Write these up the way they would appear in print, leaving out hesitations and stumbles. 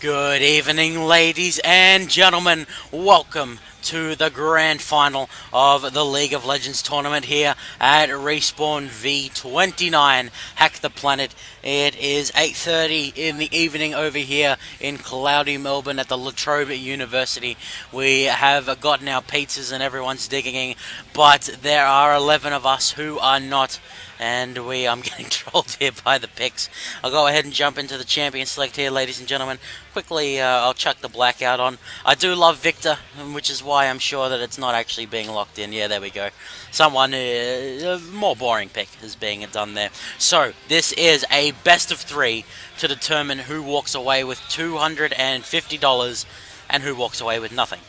Good evening, ladies and gentlemen. Welcome to the grand final of the League of Legends tournament here at Respawn V29 Hack the Planet. It is 8:30 in the evening over here in cloudy Melbourne at the La Trobe University. We have gotten our pizzas and everyone's digging, but there are 11 of us who are not. And I'm getting trolled here by the picks. I'll go ahead and jump into the champion select here, ladies and gentlemen. Quickly, I'll chuck the blackout on. I do love Victor, which is why I'm sure that it's not actually being locked in. Yeah, there we go. Someone, a more boring pick is being done there. So, this is a best of 3 to determine who walks away with $250 and who walks away with nothing.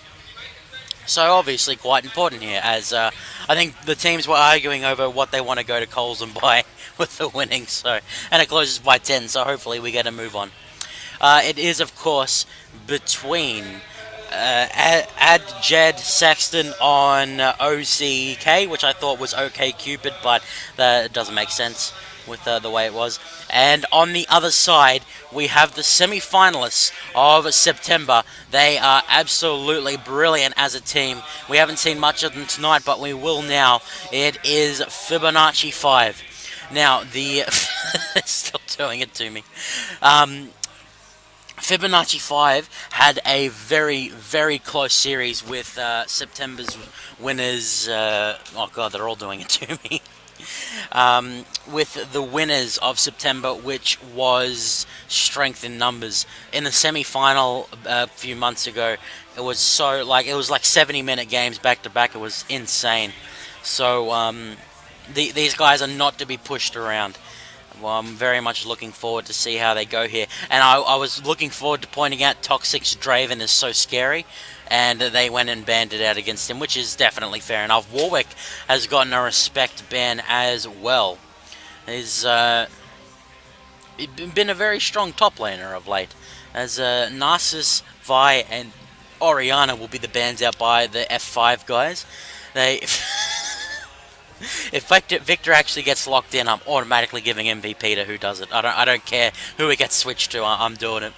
So obviously quite important here, as I think the teams were arguing over what they want to go to Coles and buy with the winnings. So, and it closes by 10, so hopefully we get a move on. It is, of course, between Add Jad Saxton on OCK, which I thought was OK Cupid, but that doesn't make sense with the way it was. And on the other side, we have the semi-finalists of September. They are absolutely brilliant as a team. We haven't seen much of them tonight, but we will now. It is Fibonacci 5. Now, they're still doing it to me. Fibonacci 5 had a very, very close series with September's winners. Oh god, they're all doing it to me. With the winners of September, which was Strength in Numbers. In the semi-final a few months ago, it was like 70-minute games back to back. It was insane. So these guys are not to be pushed around. Well, I'm very much looking forward to see how they go here. And I was looking forward to pointing out Toxic's Draven is so scary, and they went and banned it out against him, which is definitely fair enough. Warwick has gotten a respect ban as well. He's been a very strong top laner of late, as Narcissus, Vi, and Orianna will be the bans out by the F5 guys. They... If Victor actually gets locked in, I'm automatically giving MVP to who does it. I don't care who it gets switched to. I'm doing it.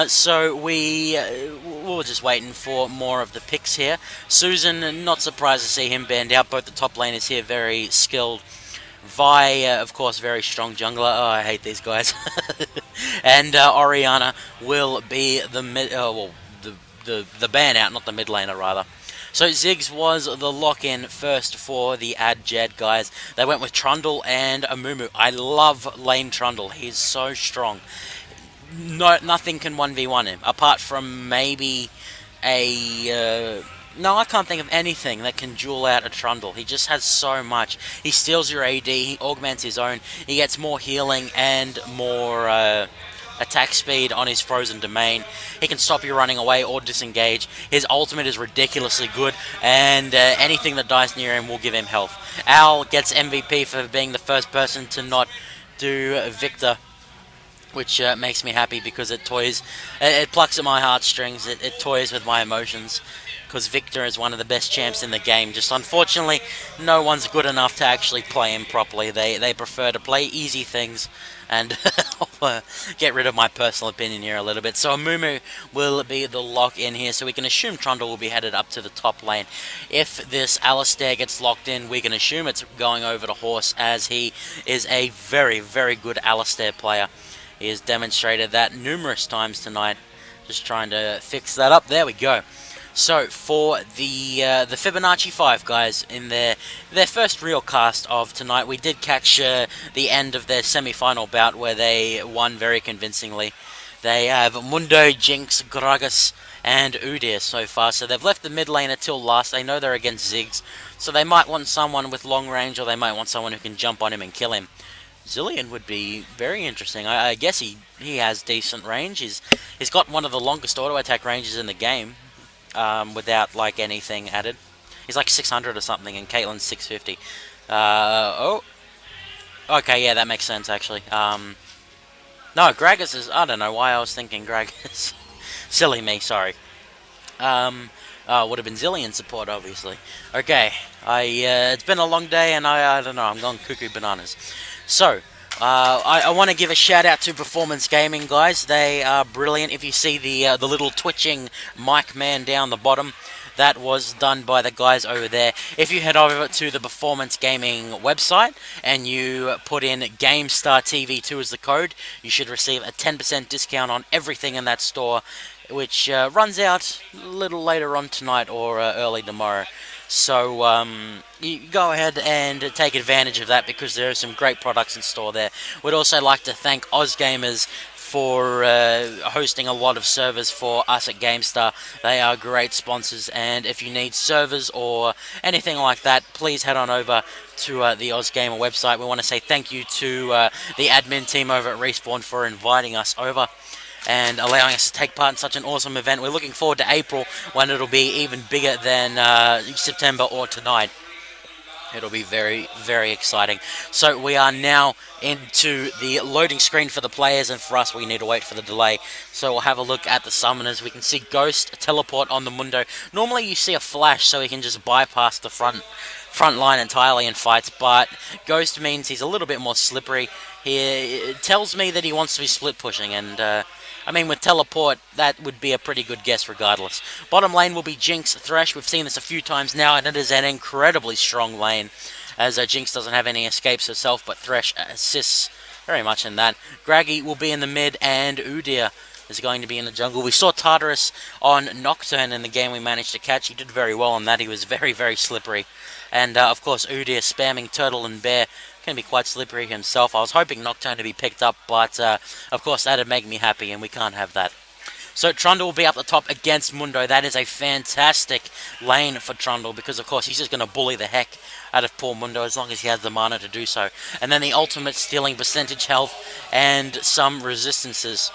So we're just waiting for more of the picks here. Susan, not surprised to see him banned out. Both the top laners here very skilled. Vi, of course, very strong jungler. Oh, I hate these guys. And Orianna will be the the ban out, not the mid laner rather. So Ziggs was the lock-in first for the Add Jad guys. They went with Trundle and Amumu. I love lane Trundle. He's so strong. Nothing can 1v1 him, apart from maybe a... no, I can't think of anything that can duel out a Trundle. He just has so much. He steals your AD, he augments his own, he gets more healing and more... attack speed on his frozen domain. He can stop you running away or disengage. His ultimate is ridiculously good, and anything that dies near him will give him health. Al gets MVP for being the first person to not do Victor, which makes me happy because it plucks at my heartstrings. It toys with my emotions, because Victor is one of the best champs in the game. Just unfortunately, no one's good enough to actually play him properly. They prefer to play easy things, and I'll get rid of my personal opinion here a little bit. So Amumu will be the lock in here, so we can assume Trundle will be headed up to the top lane. If this Alistair gets locked in, we can assume it's going over to Horse, as he is a very, very good Alistair player. He has demonstrated that numerous times tonight. Just trying to fix that up. There we go. So, for the Fibonacci 5 guys, in their first real cast of tonight, we did catch the end of their semi-final bout where they won very convincingly. They have Mundo, Jinx, Gragas, and Udyr so far, so they've left the mid laner till last. They know they're against Ziggs, so they might want someone with long range, or they might want someone who can jump on him and kill him. Zilean would be very interesting. I guess he has decent range. He's got one of the longest auto attack ranges in the game. Without like anything added. He's like 600 or something, and Caitlyn's 650. Oh, okay, yeah, that makes sense actually. No, Gragas is... I don't know why I was thinking Gragas. Silly me, sorry. Would have been Zilean support, obviously. Okay, it's been a long day, and I don't know, I'm going cuckoo bananas. So, I want to give a shout out to Performance Gaming, guys. They are brilliant. If you see the little twitching mic man down the bottom, that was done by the guys over there. If you head over to the Performance Gaming website and you put in GameStar TV2 as the code, you should receive a 10% discount on everything in that store, which runs out a little later on tonight or early tomorrow. So you go ahead and take advantage of that because there are some great products in store there. We'd also like to thank OzGamers for hosting a lot of servers for us at GameStar. They are great sponsors, and if you need servers or anything like that, please head on over to the OzGamer website. We want to say thank you to the admin team over at Respawn for inviting us over and allowing us to take part in such an awesome event. We're looking forward to April when it'll be even bigger than September or tonight. It'll be very, very exciting. So we are now into the loading screen for the players, and for us we need to wait for the delay. So we'll have a look at the summoners. We can see Ghost teleport on the Mundo. Normally you see a flash so he can just bypass the front line entirely in fights, but Ghost means he's a little bit more slippery. It tells me that he wants to be split pushing, and I mean, with teleport, that would be a pretty good guess regardless. Bottom lane will be Jinx Thresh. We've seen this a few times now, and it is an incredibly strong lane, as Jinx doesn't have any escapes herself, but Thresh assists very much in that. Graggy will be in the mid, and Udyr is going to be in the jungle. We saw Tartarus on Nocturne in the game we managed to catch. He did very well on that. He was very, very slippery. And, of course, Udyr spamming Turtle and Bear can be quite slippery himself. I was hoping Nocturne to be picked up, but, of course, that'd make me happy, and we can't have that. So Trundle will be up the top against Mundo. That is a fantastic lane for Trundle because, of course, he's just going to bully the heck out of poor Mundo as long as he has the mana to do so. And then the ultimate stealing percentage health and some resistances.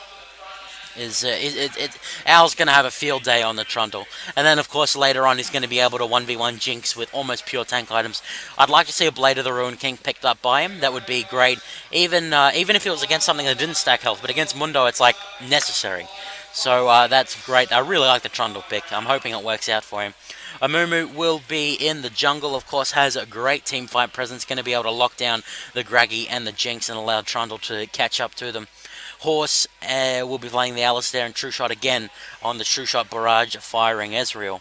Al's going to have a field day on the Trundle. And then, of course, later on, he's going to be able to 1v1 Jinx with almost pure tank items. I'd like to see a Blade of the Ruined King picked up by him. That would be great. Even if it was against something that didn't stack health. But against Mundo, it's, like, necessary. So that's great. I really like the Trundle pick. I'm hoping it works out for him. Amumu will be in the jungle, of course, has a great teamfight presence. Going to be able to lock down the Graggy and the Jinx and allow Trundle to catch up to them. Horse will be playing the Alistair and True Shot again on the True Shot barrage, firing Ezreal,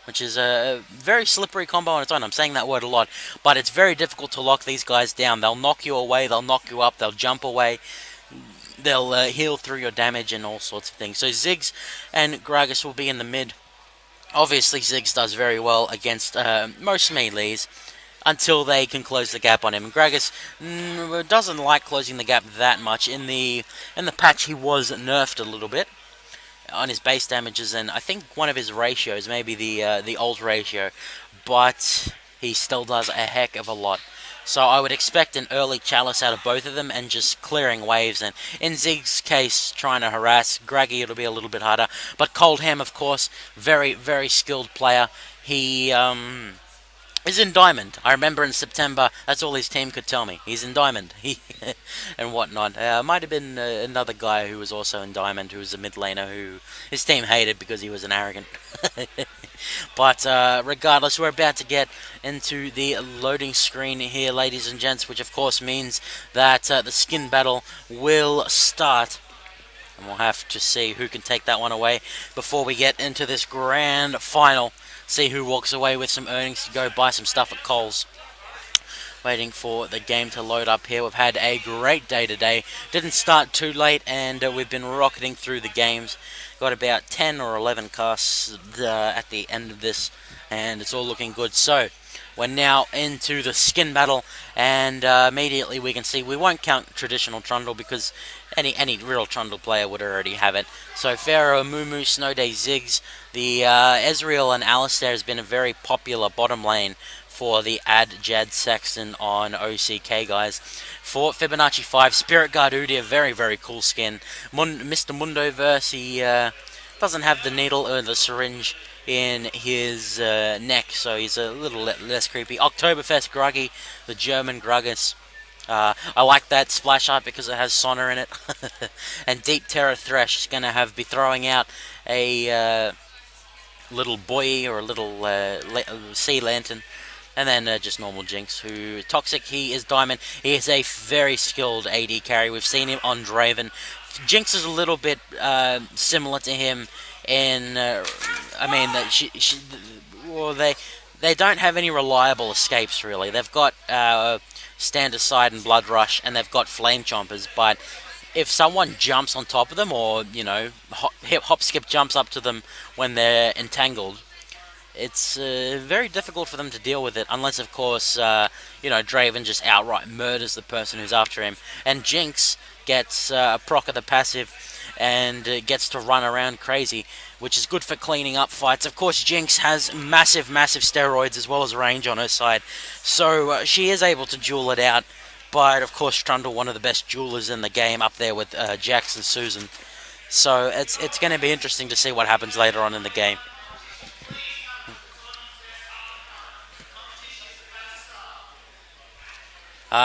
which is a very slippery combo on its own. I'm saying that word a lot, but it's very difficult to lock these guys down. They'll knock you away, they'll knock you up, they'll jump away, they'll heal through your damage and all sorts of things. So Ziggs and Gragas will be in the mid. Obviously, Ziggs does very well against most melees, until they can close the gap on him. And Gragas doesn't like closing the gap that much. In the patch, he was nerfed a little bit on his base damages, and I think one of his ratios, maybe the ult ratio, but he still does a heck of a lot. So I would expect an early chalice out of both of them and just clearing waves. And in Ziggs' case, trying to harass Graggy, it'll be a little bit harder. But Coldham, of course, very, very skilled player. He is in Diamond. I remember in September, that's all his team could tell me. He's in Diamond. And whatnot. Might have been another guy who was also in Diamond, who was a mid laner who his team hated because he was an arrogant. But regardless, we're about to get into the loading screen here, ladies and gents, which of course means that the skin battle will start. And we'll have to see who can take that one away before we get into this grand final. See who walks away with some earnings to go buy some stuff at Coles. Waiting for the game to load up here. We've had a great day today. Didn't start too late, and we've been rocketing through the games. Got about 10 or 11 casts at the end of this, and it's all looking good. So, we're now into the skin battle, and immediately we can see we won't count traditional Trundle because any real Trundle player would already have it. So Pharaoh, Mumu, Snowday, Ziggs, the Ezreal and Alistair has been a very popular bottom lane for the Add Jad Saxton on OCK, guys. For Fibonacci 5, Spirit Guard Udyr, very, very cool skin. Mr. Mundoverse, he doesn't have the needle or the syringe in his neck, so he's a little less creepy. Oktoberfest Gruggy, the German Gruggus. I like that splash art because it has Sona in it. And Deep Terror Thresh is going to be throwing out a little buoy or a little sea lantern. And then just normal Jinx, who Toxic, he is Diamond. He is a very skilled AD carry. We've seen him on Draven. Jinx is a little bit similar to him in, I mean, well, they don't have any reliable escapes, really. They've got Stand Aside and Blood Rush, and they've got Flame Chompers, but if someone jumps on top of them, or, you know, hop skip jumps up to them when they're entangled, it's very difficult for them to deal with it, unless, of course, you know, Draven just outright murders the person who's after him. And Jinx gets a proc of the passive and gets to run around crazy, which is good for cleaning up fights. Of course, Jinx has massive steroids as well as range on her side, so she is able to duel it out. But, of course, Trundle, one of the best duelers in the game, up there with Jax and Susan. So it's going to be interesting to see what happens later on in the game.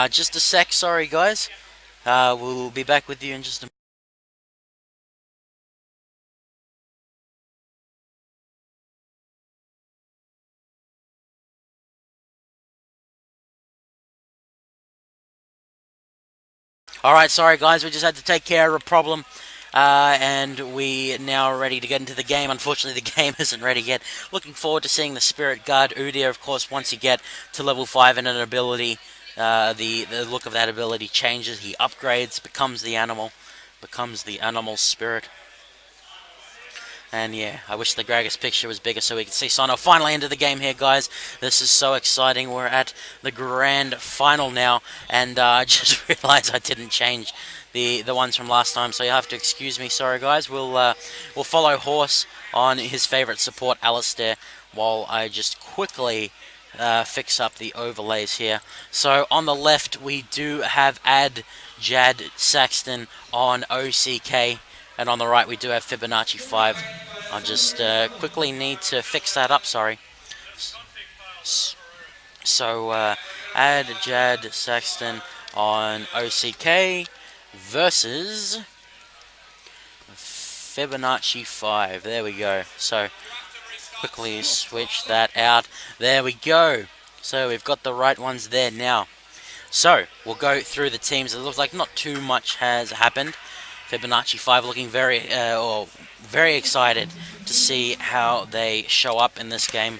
Just a sec, sorry guys. We'll be back with you in just a Alright, sorry guys, we just had to take care of a problem. And we now are ready to get into the game. Unfortunately, the game isn't ready yet. Looking forward to seeing the Spirit Guard. Udyr, of course, once you get to level 5 in an ability, the look of that ability changes. He upgrades, becomes the animal spirit. And yeah, I wish the Gragas picture was bigger so we could see Sono finally into the game here, guys. This is so exciting. We're at the grand final now, and I just realized I didn't change the ones from last time, so you have to excuse me. Sorry, guys. We'll follow Horse on his favorite support, Alistair, while I just quickly fix up the overlays here. So on the left, we do have Add Jad Saxton on OCK. And on the right, we do have Fibonacci 5. I'll just quickly need to fix that up, sorry. So, Add Jad Saxton on OCK versus Fibonacci 5. There we go. So, quickly switch that out. There we go. So, we've got the right ones there now. So, we'll go through the teams. It looks like not too much has happened. Fibonacci 5 looking very excited to see how they show up in this game.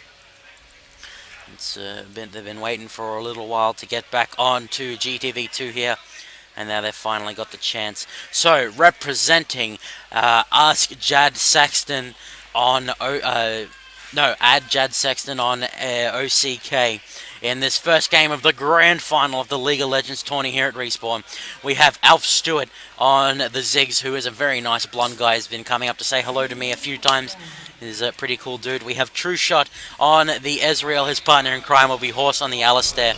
They've been waiting for a little while to get back on to GTV2 here, and now they've finally got the chance. So, representing Add Jad Saxton on Add Jad Saxton on OCK. In this first game of the grand final of the League of Legends tourney here at Respawn, we have Alf Stewart on the Ziggs, who is a very nice blonde guy. He's been coming up to say hello to me a few times. He's a pretty cool dude. We have True Shot on the Ezreal. His partner in crime will be Horse on the Alistair.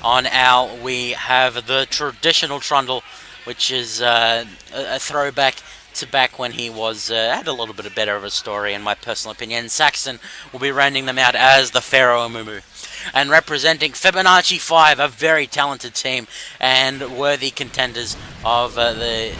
On Al, we have the traditional Trundle, which is a throwback to back when he was had a little bit better of a story, in my personal opinion. Saxton will be rounding them out as the Pharaoh Mumu. And representing Fibonacci 5, a very talented team and worthy contenders of the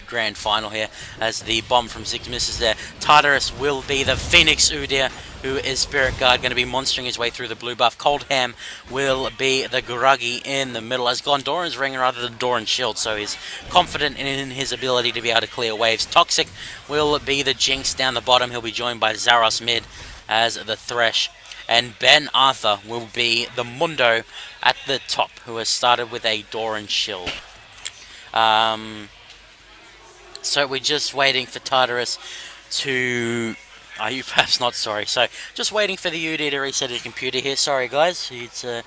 grand final here, as the bomb from Ziggs misses there. Tartarus will be the Phoenix Udyr, who is Spirit Guard, going to be monstering his way through the blue buff. Coldham will be the Gruggy in the middle, as Gondoran's ring rather than Doran shield, so he's confident in his ability to be able to clear waves. Toxic will be the Jinx down the bottom. He'll be joined by Zaros mid as the Thresh. And Ben Arthur will be the Mundo at the top, who has started with a Doran shield. So we're just waiting for Tartarus to... Are you perhaps not? Sorry. So just waiting for the Udyr to reset his computer here. Sorry guys, it's a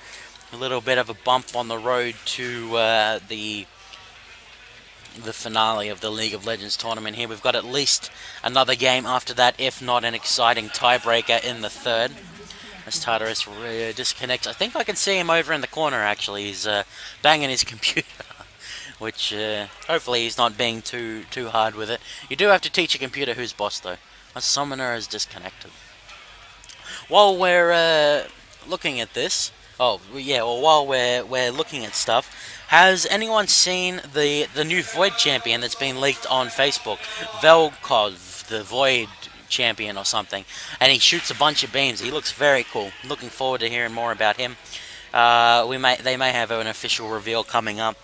little bit of a bump on the road to the finale of the League of Legends tournament here. We've got at least another game after that, if not an exciting tiebreaker in the third. As Tartarus disconnects. I think I can see him over in the corner actually. He's banging his computer. Which, hopefully he's not being too hard with it. You do have to teach a computer who's boss, though. A summoner is disconnected. While we're looking at this... Oh, yeah, well, while we're looking at stuff, has anyone seen the new Void champion that's been leaked on Facebook? Velkov, the Void champion or something, and he shoots a bunch of beams. He looks very cool. Looking forward to hearing more about him. They may have an official reveal coming up.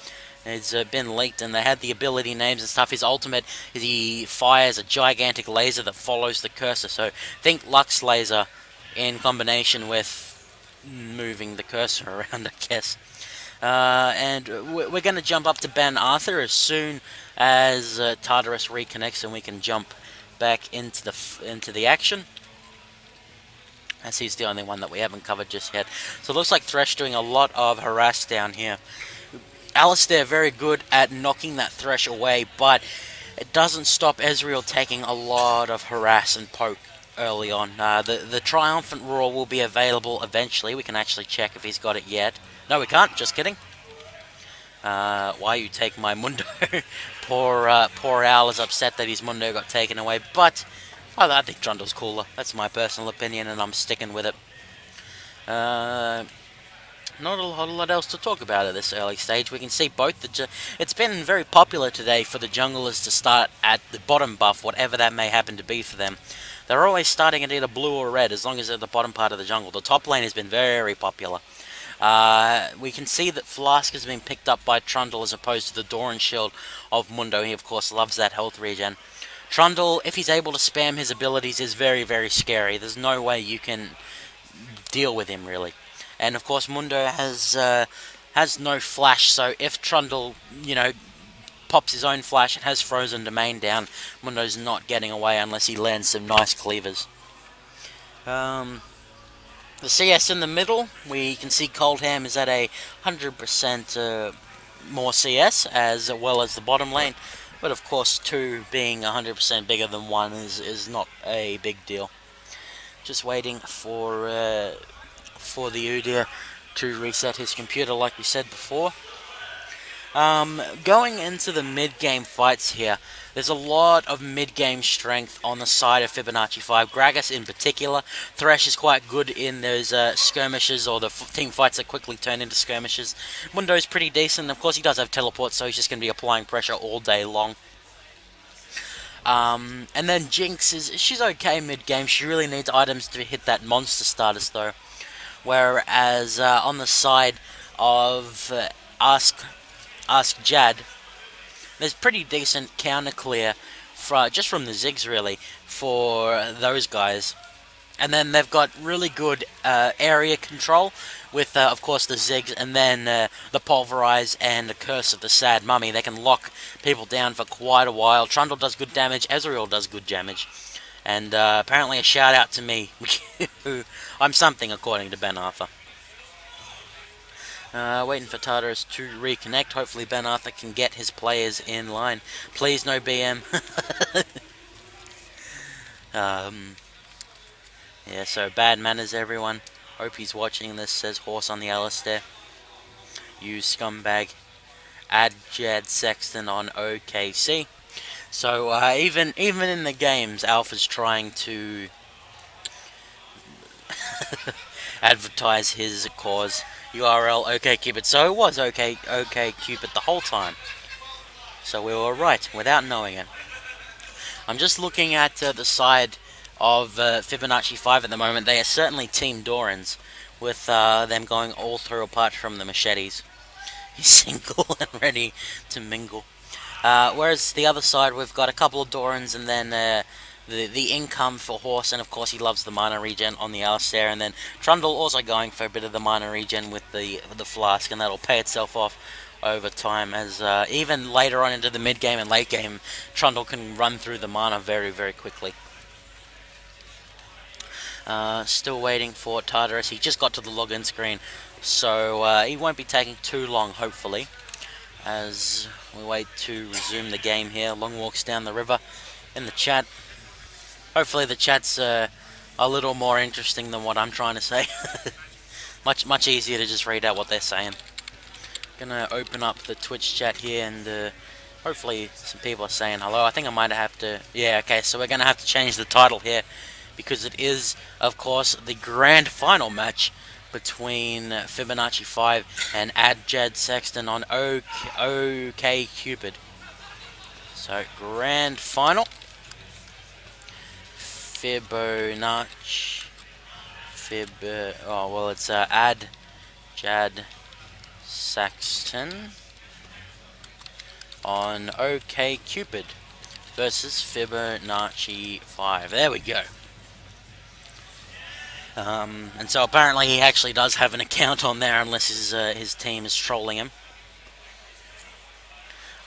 It's been leaked, and they had the ability names and stuff. His ultimate is he fires a gigantic laser that follows the cursor. So think Lux laser in combination with moving the cursor around, I guess. And we're going to jump up to Ben Arthur as soon as Tartarus reconnects, and we can jump back into the action, as he's the only one that we haven't covered just yet. So it looks like Thresh doing a lot of harass down here. Alistair very good at knocking that Thresh away, but it doesn't stop Ezreal taking a lot of harass and poke early on. The Triumphant Roar will be available eventually. We can actually check if he's got it yet. No, we can't. Just kidding. Why you take my Mundo? poor Owl is upset that his Mundo got taken away, but I think Trundle's cooler. That's my personal opinion, and I'm sticking with it. Not a whole lot else to talk about at this early stage. We can see both it's been very popular today for the junglers to start at the bottom buff, whatever that may happen to be for them. They're always starting at either blue or red, as long as they're at the bottom part of the jungle. The top lane has been very popular. We can see that Flask has been picked up by Trundle as opposed to the Doran Shield of Mundo. He, of course, loves that health regen. Trundle, if he's able to spam his abilities, is very scary. There's no way you can deal with him, really. And, of course, Mundo has no flash, so if Trundle, pops his own flash and has frozen domain down, Mundo's not getting away unless he lands some nice cleavers. The CS in the middle, we can see Coldham is at a 100% more CS, as well as the bottom lane. But of course, 2 being 100% bigger than 1 is not a big deal. Just waiting for the Udyr to reset his computer, like we said before. Going into the mid-game fights here, there's a lot of mid-game strength on the side of Fibonacci 5. Gragas in particular. Thresh is quite good in those skirmishes, or the team fights that quickly turn into skirmishes. Mundo's pretty decent. Of course, he does have teleport, so he's just going to be applying pressure all day long. And then Jinx, she's okay mid-game. She really needs items to hit that monster status, though. Whereas on the side of Ask Jad, there's pretty decent counter clear just from the Ziggs, really, for those guys. And then they've got really good area control with, of course, the Ziggs, and then the Pulverize and the Curse of the Sad Mummy. They can lock people down for quite a while. Trundle does good damage, Ezreal does good damage. And apparently a shout out to me, who I'm something according to Ben Arthur. Waiting for Tartarus to reconnect. Hopefully Ben Arthur can get his players in line. Please no BM. Yeah, so bad manners everyone. Hope he's watching this, says Horse on the Alistair. You scumbag. Add Jad Saxton on OKC. So even in the games, Alpha's trying to advertise his cause. URL OKCupid. So it was OKCupid the whole time. So we were right without knowing it. I'm just looking at the side of Fibonacci 5 at the moment. They are certainly Team Dorans, with them going all through apart from the machetes. He's single and ready to mingle. Whereas the other side, we've got a couple of Dorans, and then the income for Horse, and of course he loves the mana regen on the Alistair, and then Trundle also going for a bit of the mana regen with the Flask, and that'll pay itself off over time, as even later on into the mid game and late game, Trundle can run through the mana very quickly. Still waiting for Tartarus. He just got to the login screen, so he won't be taking too long, hopefully, as we wait to resume the game here. Long walks down the river in the chat. Hopefully the chat's a little more interesting than what I'm trying to say. much easier to just read out what they're saying. Gonna open up the Twitch chat here, and hopefully some people are saying hello. I think I might have to... Yeah, okay, so we're gonna have to change the title here, because it is, of course, the grand final match between Fibonacci 5 and Add Jad Saxton on OKCupid. So, grand final. Fibonacci. It's Add Jad Saxton on OK Cupid versus Fibonacci 5. There we go. And so apparently he actually does have an account on there, unless his team is trolling him.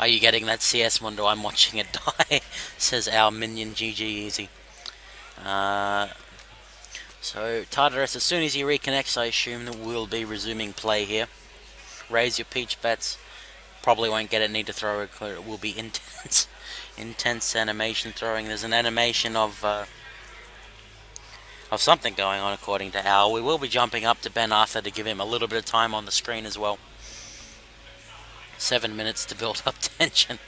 Are you getting that CS Mundo? I'm watching it die, says our minion. GG easy. So Tartarus, as soon as he reconnects, I assume that we'll be resuming play here. Raise your peach bets. Probably won't get it. Need to throw it. It will be intense. Intense animation throwing. There's an animation of something going on, according to Al. We will be jumping up to Ben Arthur to give him a little bit of time on the screen as well. 7 minutes to build up tension.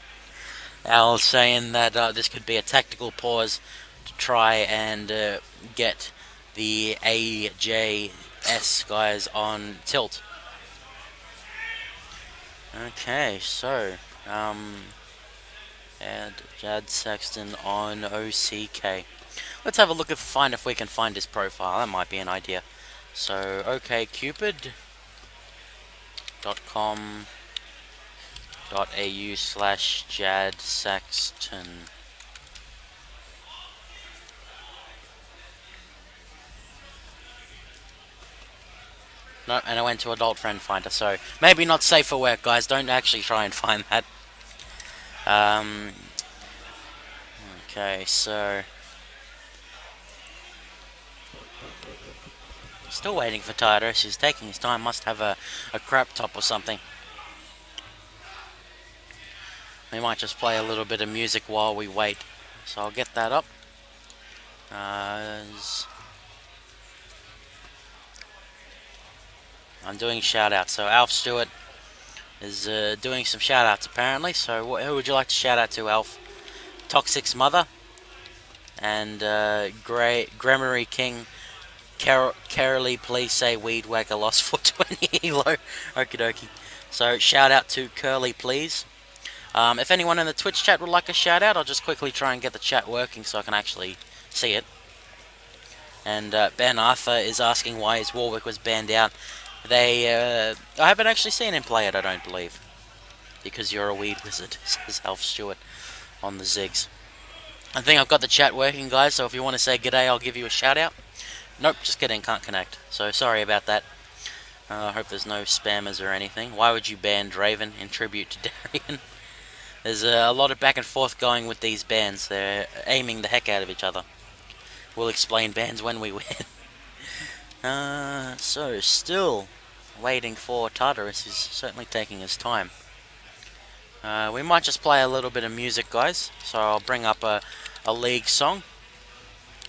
Al saying that this could be a tactical pause to try and get the AJS guys on tilt. Okay, so Add Jad Saxton on OCK. Let's have a look find if we can find his profile. That might be an idea. So okcupid.com.au/Jad Saxton. No, and I went to Adult Friend Finder, so maybe not safe for work, guys. Don't actually try and find that. Okay, so still waiting for Tartarus. He's taking his time. Must have a crap top or something. We might just play a little bit of music while we wait. So I'll get that up. I'm doing shout-outs. So Alf Stewart is doing some shout-outs apparently. So who would you like to shout out to, Alf? Toxic's mother and Grammary King. Carolee, please say weed whacker lost for 20 elo. Okie dokie. So shout out to Curly, please. If anyone in the Twitch chat would like a shout out, I'll just quickly try and get the chat working so I can actually see it. And Ben Arthur is asking why his Warwick was banned out. I haven't actually seen him play it, I don't believe. Because you're a weed wizard, says Alf Stewart on the Zigs. I think I've got the chat working, guys, so if you want to say g'day, I'll give you a shout out. Nope, just kidding, can't connect. So sorry about that. I hope there's no spammers or anything. Why would you ban Draven in tribute to Darian? There's a lot of back and forth going with these bans. They're aiming the heck out of each other. We'll explain bans when we win. So still waiting for Tartarus. He's certainly taking his time. We might just play a little bit of music, guys. So I'll bring up a league song.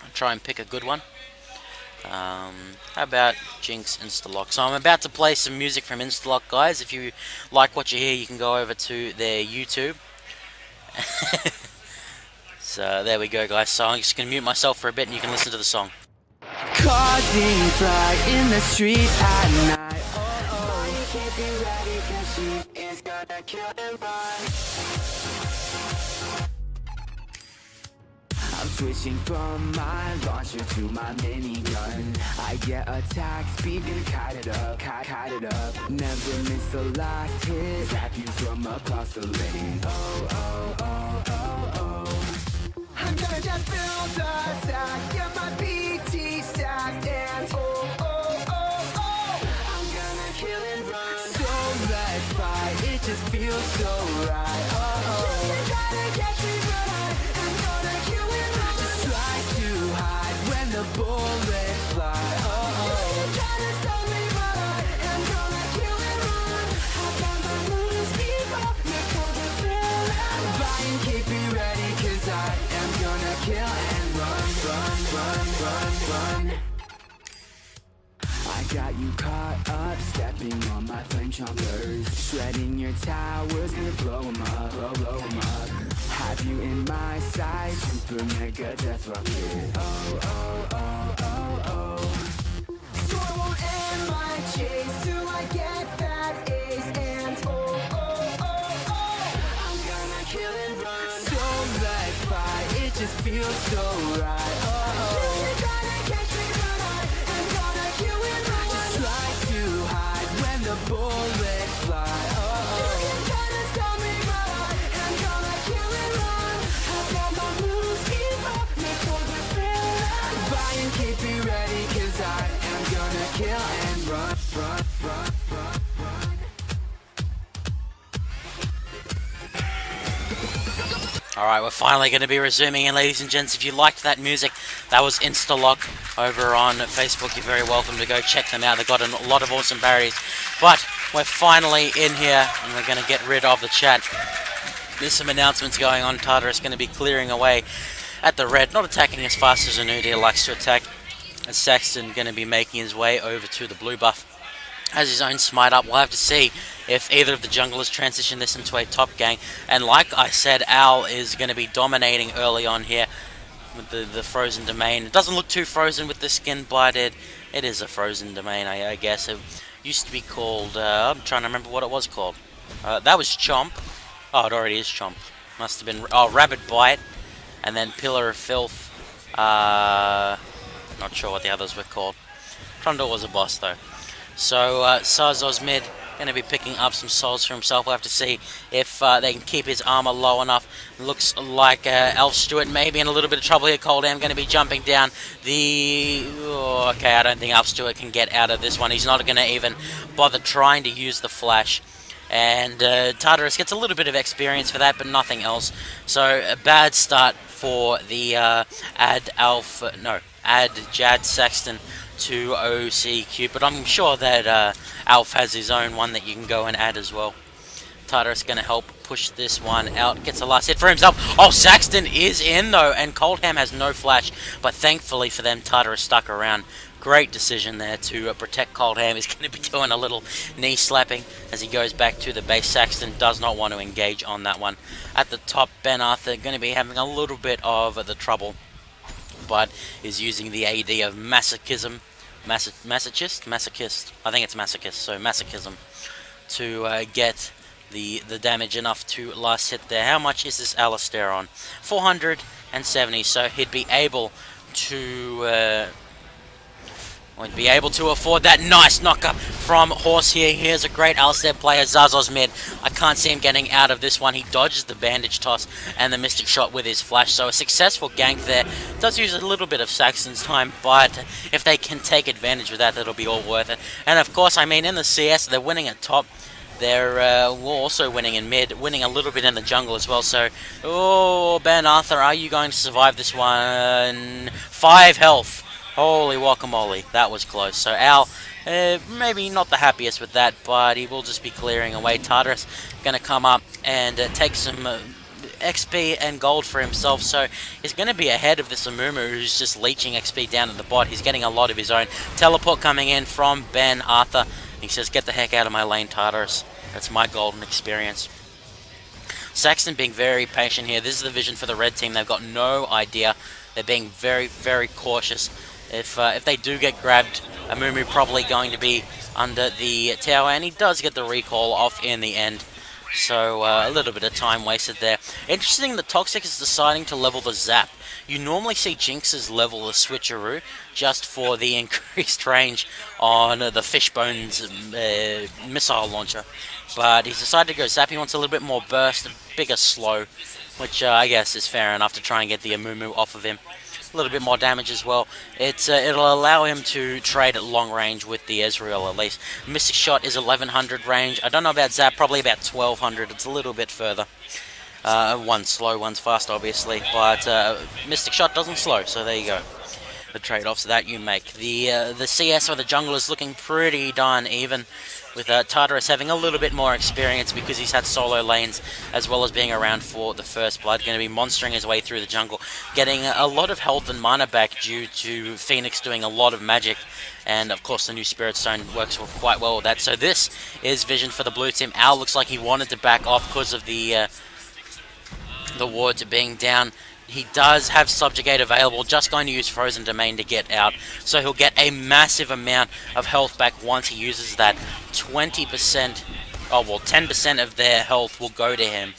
I'll try and pick a good one. How about Jinx Instalock? So I'm about to play some music from Instalock, guys. If you like what you hear, you can go over to their YouTube. So there we go, guys. So I'm just going to mute myself for a bit and you can listen to the song. Causing flag in the streets at night. Oh, can't be ready 'cause she is gonna kill and run. I'm switching from my launcher to my minigun. I get attacked, speed gonna kite it up, kite it up. Never miss the last hit, zap you from across the lane. Oh, oh, oh, oh, oh. I'm gonna just build a stack, get my BT stacked, and oh, oh, oh, oh. I'm gonna kill and run. So let's fight, it just feels so right. Oh, oh. You gotta catch me, but I'm gonna kill and run. Just try to hide when the bullets fly. Oh, oh. You try to stop me, but I'm gonna kill and run. I got my moves deep up, look for the thrill. Vying, keep me ready, 'cause I am gonna kill and run, run, run, run, run. I got you caught up, stepping on my flame chompers. Shredding your towers, gonna blow 'em up, blow 'em up. Have you in my sight, super mega death rocket. Oh, oh, oh, oh, oh. So I won't end my chase till I get that ace, and oh, oh, oh, oh. I'm gonna kill and run. So let's fight, it just feels so right. Oh, oh. bullets fly. You can try to stop me, but I am gonna kill it all. I got my moves, keep up, make those we feel alive. Buy and keep it ready, 'cause I am gonna kill and run, run, run, run, run. Alright, we're finally going to be resuming, and ladies and gents, if you liked that music, that was InstaLock over on Facebook. You're very welcome to go check them out. They've got a lot of awesome parodies. But we're finally in here, and we're going to get rid of the chat. There's some announcements going on. Tartarus going to be clearing away at the red, not attacking as fast as Anudia likes to attack. As Saxton going to be making his way over to the blue buff. Has his own smite up. We'll have to see if either of the junglers transition this into a top gang. And like I said, Al is going to be dominating early on here with the frozen domain. It doesn't look too frozen with the skin, but it is a frozen domain, I guess. It used to be called, I'm trying to remember what it was called. That was Chomp. Oh, it already is Chomp. Must have been, Rabbit Bite. And then Pillar of Filth. Not sure what the others were called. Trundle was a boss though. So Sarzo's mid, going to be picking up some souls for himself. We'll have to see if they can keep his armor low enough. Looks like Elf Stewart may be in a little bit of trouble here. Coldam going to be jumping down the... Oh, okay, I don't think Elf Stewart can get out of this one. He's not going to even bother trying to use the flash. And Tartarus gets a little bit of experience for that, but nothing else. So a bad start for the Add Jad Saxton to OCK, but I'm sure that Alf has his own one that you can go and add as well. Tartarus going to help push this one out. Gets a last hit for himself. Oh, Saxton is in though, and Coldham has no flash, but thankfully for them, Tartarus stuck around. Great decision there to protect Coldham. He's going to be doing a little knee slapping as he goes back to the base. Saxton does not want to engage on that one. At the top, Ben Arthur going to be having a little bit of the trouble, but is using the AD of masochism. Masochist? I think it's masochist, so masochism to get the damage enough to last hit there. How much is this Alistair on? 470, so he'd be able to afford that nice knocker from Horse here. Here's a great Alistair player, Zazo's mid. I can't see him getting out of this one. He dodges the bandage toss and the mystic shot with his flash. So a successful gank there. Does use a little bit of Saxton's time, but if they can take advantage of that, that'll be all worth it. And of course, I mean, in the CS, they're winning at top. They're also winning in mid, winning a little bit in the jungle as well. So, oh, Ben Arthur, are you going to survive this one? 5 health. Holy guacamole, that was close. So Al, maybe not the happiest with that, but he will just be clearing away. Tartarus going to come up and take some XP and gold for himself. So he's going to be ahead of this Amumu, who's just leeching XP down at the bot. He's getting a lot of his own. Teleport coming in from Ben Arthur. He says, get the heck out of my lane, Tartarus. That's my golden experience. Saxton being very patient here. This is the vision for the red team. They've got no idea. They're being very, very cautious. If they do get grabbed, Amumu probably going to be under the tower, and he does get the recall off in the end. So a little bit of time wasted there. Interesting, the Toxic is deciding to level the Zap. You normally see Jinxes level the Switcheroo just for the increased range on the Fishbone's missile launcher. But he's decided to go Zap. He wants a little bit more burst, a bigger slow, which I guess is fair enough to try and get the Amumu off of him. A little bit more damage as well. It'll allow him to trade at long range with the Ezreal at least. Mystic Shot is 1100 range. I don't know about Zap, probably about 1200. It's a little bit further. One's slow, one's fast obviously, but Mystic Shot doesn't slow, so there you go. The trade-offs that you make. The CS or the jungle is looking pretty darn even, with Tartarus having a little bit more experience because he's had solo lanes as well as being around for the first blood. Going to be monstering his way through the jungle, getting a lot of health and mana back due to Phoenix doing a lot of magic, and of course the new Spirit Stone works quite well with that. So this is vision for the blue team. Al looks like he wanted to back off because of the wards being down. He does have Subjugate available, just going to use Frozen Domain to get out. So he'll get a massive amount of health back once he uses that. 20%, 10% of their health will go to him.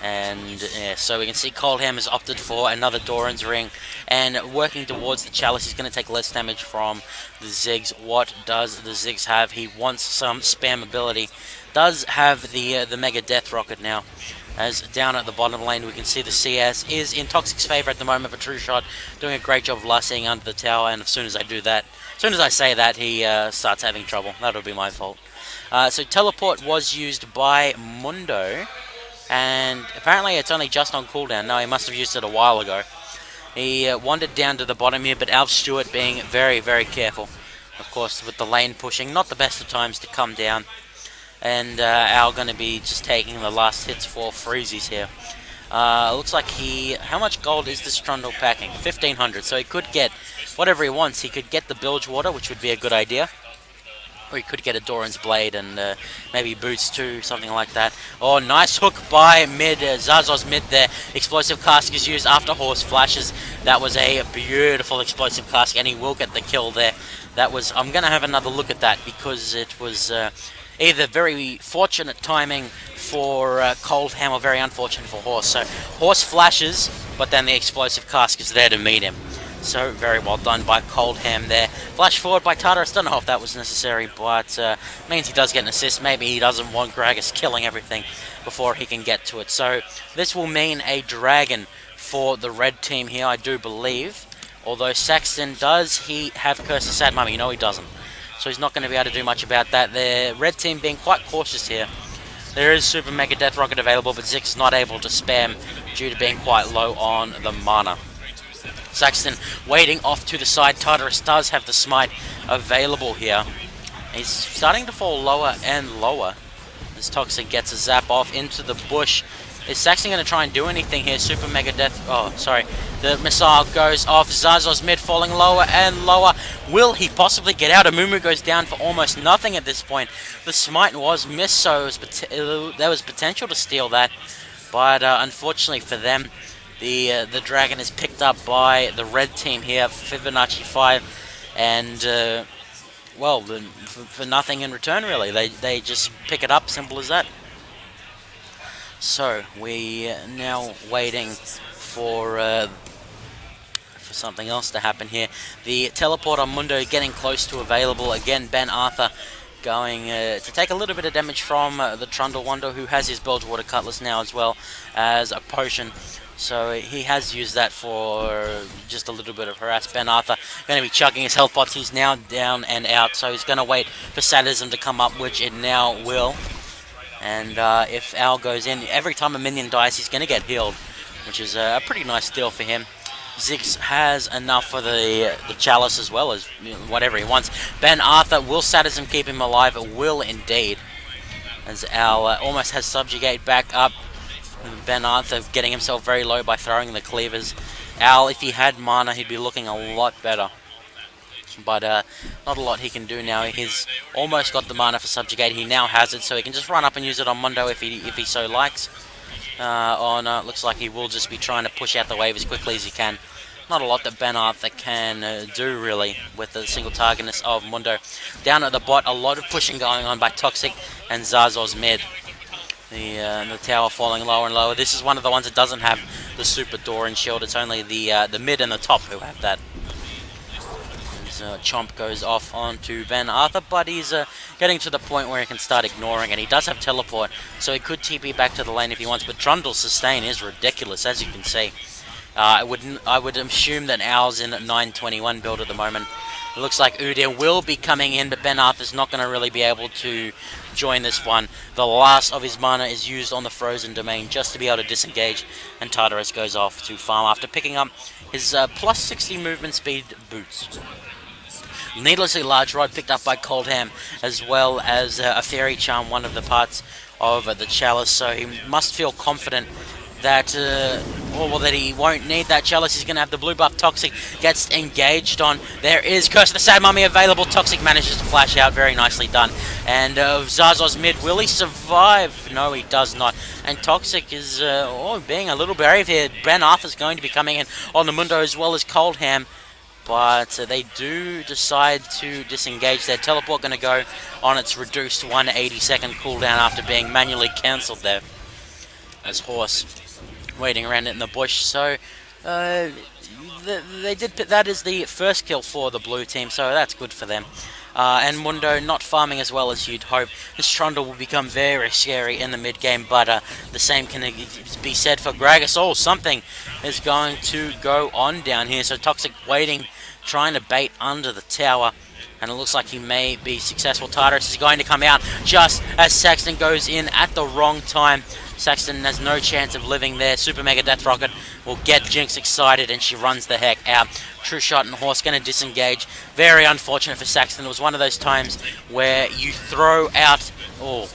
And yeah, so we can see Coldham has opted for another Doran's Ring, and working towards the Chalice. He's going to take less damage from the Ziggs. What does the Ziggs have? He wants some spam ability. Does have the Mega Death Rocket now. As down at the bottom lane, we can see the CS is in Toxic's favor at the moment for True Shot, doing a great job of lasting under the tower. And as soon as I do that, as soon as I say that, he starts having trouble. That'll be my fault. So Teleport was used by Mundo. And apparently it's only just on cooldown. No, he must have used it a while ago. He wandered down to the bottom here, but Alf Stewart being very, very careful. Of course, with the lane pushing, not the best of times to come down. And Al going to be just taking the last hits for Freezies here. Looks like how much gold is this Trundle packing? 1,500, so he could get whatever he wants. He could get the Bilgewater, which would be a good idea. Or he could get a Doran's Blade and maybe boots too, something like that. Oh, nice hook by mid. Zazos mid there. Explosive Cask is used after Horse flashes. That was a beautiful Explosive Cask, and he will get the kill there. That was. I'm going to have another look at that because it was either very fortunate timing for Coldham or very unfortunate for Horse. So Horse flashes, but then the Explosive Cask is there to meet him. So, very well done by Coldham there. Flash forward by Tartarus. Don't know if that was necessary, but means he does get an assist. Maybe he doesn't want Gragas killing everything before he can get to it. So, this will mean a dragon for the red team here, I do believe. Although Saxton, does he have Curse of Sad Mummy? No, he doesn't. So, he's not going to be able to do much about that. The red team being quite cautious here. There is Super Mega Death Rocket available, but Zix is not able to spam due to being quite low on the mana. Saxton waiting off to the side. Tartarus does have the smite available here. He's starting to fall lower and lower as Toxic gets a zap off into the bush. Is Saxton going to try and do anything here? Super Mega Death... Oh, sorry. The missile goes off. Zazos mid falling lower and lower. Will he possibly get out? Amumu goes down for almost nothing at this point. The smite was missed, so there was potential to steal that. But unfortunately for them, the dragon is picked up by the red team here, Fibonacci 5, and well, for nothing in return really. They just pick it up, simple as that. So we now waiting for something else to happen here. The teleport on Mundo getting close to available again. Ben Arthur going to take a little bit of damage from the Trundle Wando, who has his Bilgewater Cutlass now as well as a potion. So he has used that for just a little bit of harass. Ben Arthur going to be chugging his health pots. He's now down and out, so he's going to wait for Sadism to come up, which it now will. And if Al goes in, every time a minion dies, he's going to get healed, which is a pretty nice deal for him. Ziggs has enough for the Chalice as well as whatever he wants. Ben Arthur, will Sadism keep him alive? It will indeed. As Al almost has Subjugate back up. Ben Arthur getting himself very low by throwing the cleavers. Al, if he had mana, he'd be looking a lot better. But not a lot he can do now. He's almost got the mana for Subjugate. He now has it, so he can just run up and use it on Mundo if he so likes. Oh no, it looks like he will just be trying to push out the wave as quickly as he can. Not a lot that Ben Arthur can do really with the single targetness of Mundo. Down at the bot, a lot of pushing going on by Toxic and Zazos mid. The tower falling lower and lower. This is one of the ones that doesn't have the super Doran shield. It's only the mid and the top who have that. Chomp goes off onto Ben Arthur, but he's getting to the point where he can start ignoring it. He does have teleport, so he could TP back to the lane if he wants, but Trundle's sustain is ridiculous, as you can see. I would assume that Owl's in at 921 build at the moment. It looks like Udyr will be coming in, but Ben Arthur's not going to really be able to join this one. The last of his mana is used on the frozen domain just to be able to disengage, and Tartarus goes off to farm after picking up his plus 60 movement speed boots. Needlessly large rod picked up by Coldham, as well as a fairy charm, one of the parts of the Chalice, so he must feel confident that that he won't need that Chalice. He's going to have the blue buff. Toxic gets engaged on. There is Curse of the Sad Mummy available. Toxic manages to flash out. Very nicely done. And Zazos mid. Will he survive? No, he does not. And Toxic is being a little brave here. Ben Arthur's going to be coming in on the Mundo as well as Coldham. But they do decide to disengage. Their teleport going to go on its reduced 180-second cooldown after being manually cancelled there. as Horse waiting around in the bush. So they did. That is the first kill for the blue team, so that's good for them. And Mundo not farming as well as you'd hope. This Trundle will become very scary in the mid game, but the same can be said for Gragas. Oh, something is going to go on down here. So Toxic waiting, trying to bait under the tower. And it looks like he may be successful. Tartarus is going to come out just as Saxton goes in at the wrong time. Saxton has no chance of living there. Super Mega Death Rocket will get Jinx excited and she runs the heck out. True Shot and Horse going to disengage. Very unfortunate for Saxton. It was one of those times where you throw out, a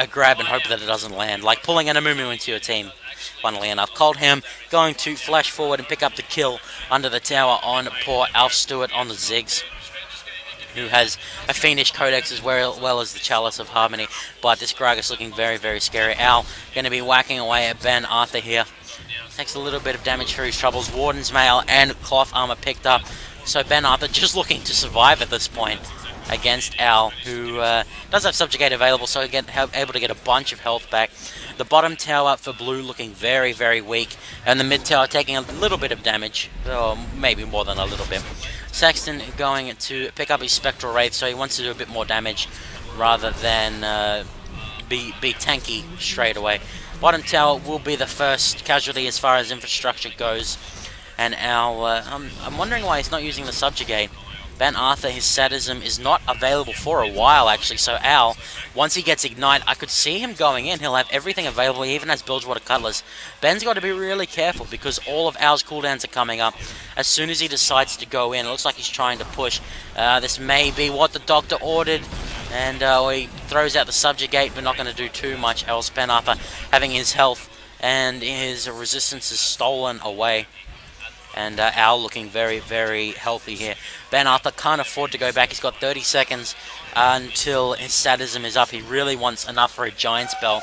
grab and hope that it doesn't land. Like pulling an Amumu into your team. Funnily enough, Coldham going to flash forward and pick up the kill under the tower on poor Alf Stewart on the Ziggs, who has a Fiendish Codex as well as the Chalice of Harmony. But this Gragas looking very, very scary. Al going to be whacking away at Ben Arthur here. Takes a little bit of damage for his troubles. Warden's Mail and Cloth Armor picked up. So Ben Arthur just looking to survive at this point against Al, who does have Subjugate available, so able to get a bunch of health back. The bottom tower for blue looking very, very weak, and the mid tower taking a little bit of damage, or maybe more than a little bit. Saxton going to pick up his Spectral Wraith, so he wants to do a bit more damage rather than be tanky straight away. Bottom tower will be the first casualty as far as infrastructure goes, and Al, I'm wondering why he's not using the Subjugate. Ben Arthur, his sadism is not available for a while actually, so Al, once he gets Ignite, I could see him going in. He'll have everything available, he even has Bilgewater Cutlass. Ben's got to be really careful because all of Al's cooldowns are coming up. As soon as he decides to go in, it looks like he's trying to push. This may be what the doctor ordered, and he throws out the Subjugate, but not going to do too much else. Ben Arthur having his health and his resistance is stolen away. And Al looking very, very healthy here. Ben Arthur can't afford to go back. He's got 30 seconds until his sadism is up. He really wants enough for a Giant Spell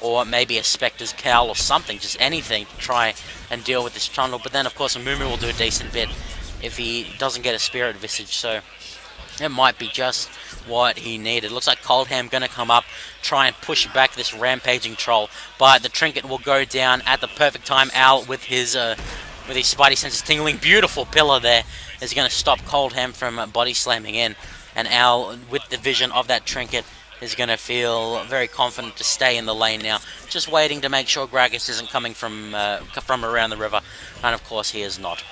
or maybe a Spectre's Cowl or something, just anything to try and deal with this Trundle. But then, of course, Amumu will do a decent bit if he doesn't get a Spirit Visage. So it might be just what he needed. Looks like Coldham going to come up, try and push back this rampaging troll. But the Trinket will go down at the perfect time. Al with his Spidey senses tingling, beautiful pillar there is going to stop Coldham from body slamming in, and Al with the vision of that Trinket is going to feel very confident to stay in the lane now, just waiting to make sure Gragas isn't coming from around the river, and of course he is not.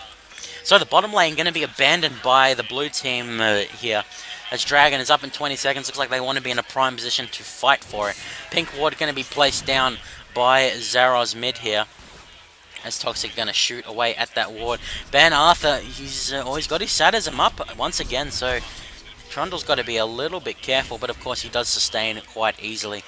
So the bottom lane going to be abandoned by the blue team here, as Dragon is up in 20 seconds. Looks like they want to be in a prime position to fight for it. Pink Ward going to be placed down by Zaros mid here, as Toxic going to shoot away at that ward. Ben Arthur, he's got his sadism up once again, so Trundle's got to be a little bit careful, but of course he does sustain it quite easily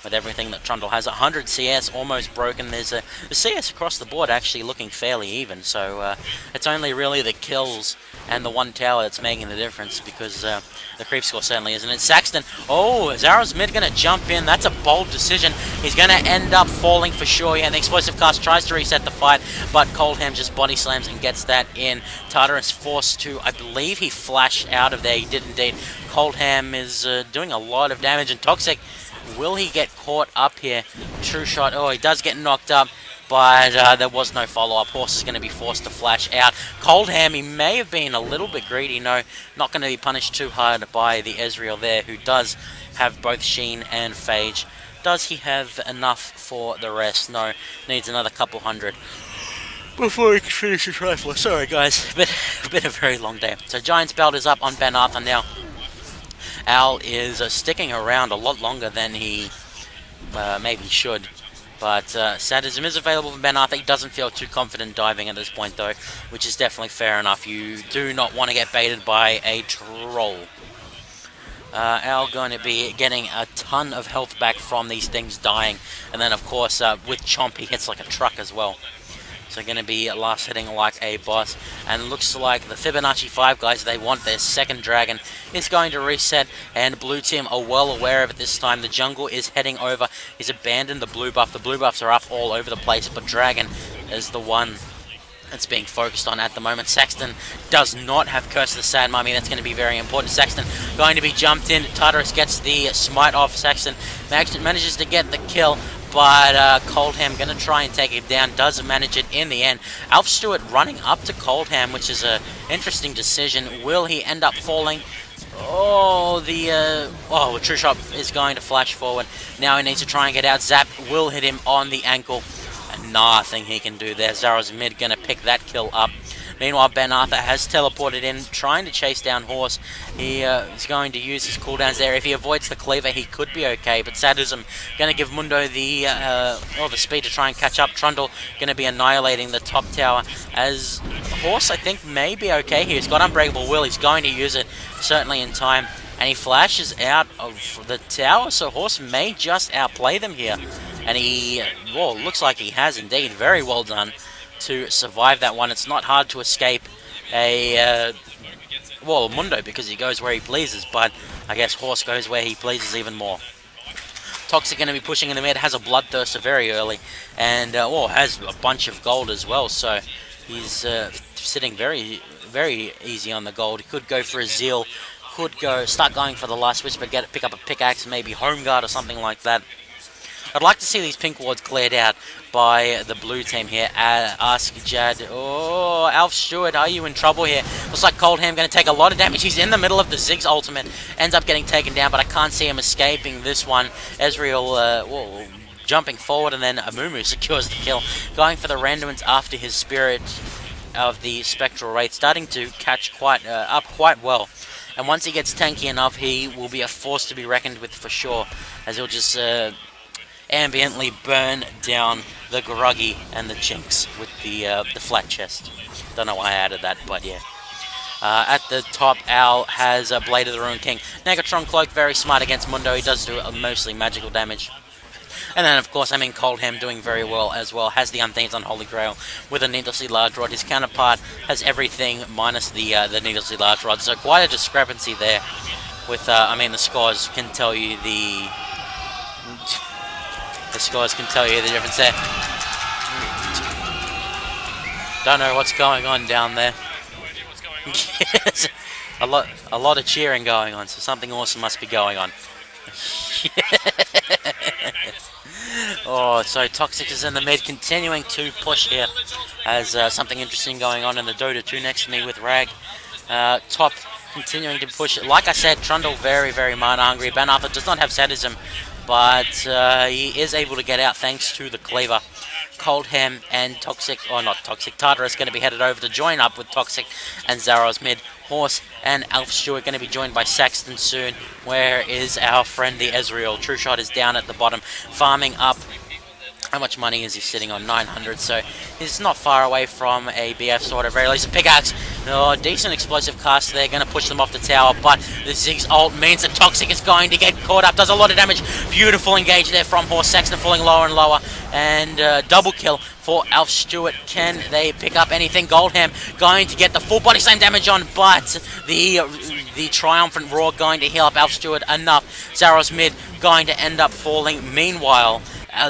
with everything that Trundle has. 100 CS, almost broken. There's the CS across the board actually looking fairly even, so it's only really the kills and the one tower that's making the difference, because the creep score certainly isn't. It's Saxton. Oh, Zaro's mid going to jump in. That's a bold decision. He's going to end up falling for sure. And the Explosive Cast tries to reset the fight, but Coldham just body slams and gets that in. Tartarus forced to, I believe he flashed out of there. He did indeed. Coldham is doing a lot of damage, and Toxic, will he get caught up here? True Shot. Oh, he does get knocked up, but there was no follow-up. Horse is going to be forced to flash out. Coldham, he may have been a little bit greedy. No, not going to be punished too hard by the Ezreal there, who does have both Sheen and Phage. Does he have enough for the rest? No, needs another couple hundred before he can finish his rifle. Sorry guys, been a very long day. So Giant's Belt is up on Ben Arthur now. Al is sticking around a lot longer than he maybe should. But sadism is available for Ben Arthur. He doesn't feel too confident diving at this point though, which is definitely fair enough. You do not want to get baited by a troll. Al going to be getting a ton of health back from these things dying. And then of course with Chomp he hits like a truck as well. So going to be last hitting like a boss. And looks like the Fibonacci 5 guys, they want their second dragon, is going to reset. And blue team are well aware of it this time. The jungle is heading over. He's abandoned the blue buff. The blue buffs are up all over the place. But dragon is the one that's being focused on at the moment. Saxton does not have Curse of the Sad Mummy. That's going to be very important. Saxton going to be jumped in. Tartarus gets the smite off. Saxton manages to get the kill, but Coldham going to try and take him down. Doesn't manage it in the end. Alf Stewart running up to Coldham, which is an interesting decision. Will he end up falling? Oh, True Shot is going to flash forward. Now he needs to try and get out. Zap will hit him on the ankle. Nothing he can do there. Zaro's mid going to pick that kill up. Meanwhile, Ben Arthur has teleported in, trying to chase down Horse. He is going to use his cooldowns there. If he avoids the cleaver, he could be okay. But Sadism going to give Mundo the speed to try and catch up. Trundle going to be annihilating the top tower. As Horse, I think, may be okay here. He's got Unbreakable Will. He's going to use it, certainly in time. And he flashes out of the tower, so Horse may just outplay them here. And he, well, looks like he has indeed. Very well done to survive that one. It's not hard to escape Mundo, because he goes where he pleases, but I guess Horse goes where he pleases even more. Toxic going to be pushing in the mid, has a Bloodthirster very early, and has a bunch of gold as well, so he's sitting very, very easy on the gold. He could go for a Zeal, could start going for the Last Whisper, pick up a pickaxe, maybe Home Guard or something like that. I'd like to see these pink wards cleared out by the blue team here. Ask Jad. Oh, Alf Stewart, are you in trouble here? Looks like Coldham going to take a lot of damage. He's in the middle of the Ziggs ultimate. Ends up getting taken down, but I can't see him escaping this one. Ezreal jumping forward, and then Amumu secures the kill. Going for the Randuins after his Spirit of the Spectral Wraith. Starting to catch up quite well. And once he gets tanky enough, he will be a force to be reckoned with for sure. As he'll just ambiently burn down the Gruggy and the Jinx with the flat chest. Don't know why I added that, but yeah. At the top, Al has a Blade of the Ruined King. Negatron Cloak, very smart against Mundo. He does do mostly magical damage. And then, of course, Coldham doing very well as well. Has the Unthane's Unholy Grail with a Needlessly Large Rod. His counterpart has everything minus the Needlessly Large Rod. So quite a discrepancy there. With, the scores can tell you the difference there. Don't know what's going on down there. Yes, a lot of cheering going on, so something awesome must be going on. Oh, so Toxic is in the mid, continuing to push here, as something interesting going on in the Dota 2 next to me with Rag. Top continuing to push. Like I said, Trundle very, very mana hungry. Ben Arthur does not have sadism, but he is able to get out thanks to the cleaver. Coldham and Tartarus going to be headed over to join up with Toxic and Zaro's mid. Horse and Alf Stewart going to be joined by Saxton soon. Where is our friend the Ezreal? True Shot is down at the bottom, farming up. How much money is he sitting on? 900, so he's not far away from a BF sword, at very least a pickaxe. Oh, decent explosive cast there, going to push them off the tower, but the Ziggs ult means that Toxic is going to get caught up, does a lot of damage. Beautiful engage there from Horse. Saxton falling lower and lower, and double kill for Alf Stewart. Can they pick up anything? Goldham going to get the full body slam damage on, but the triumphant roar going to heal up Alf Stewart enough. Zaro's mid going to end up falling. Meanwhile,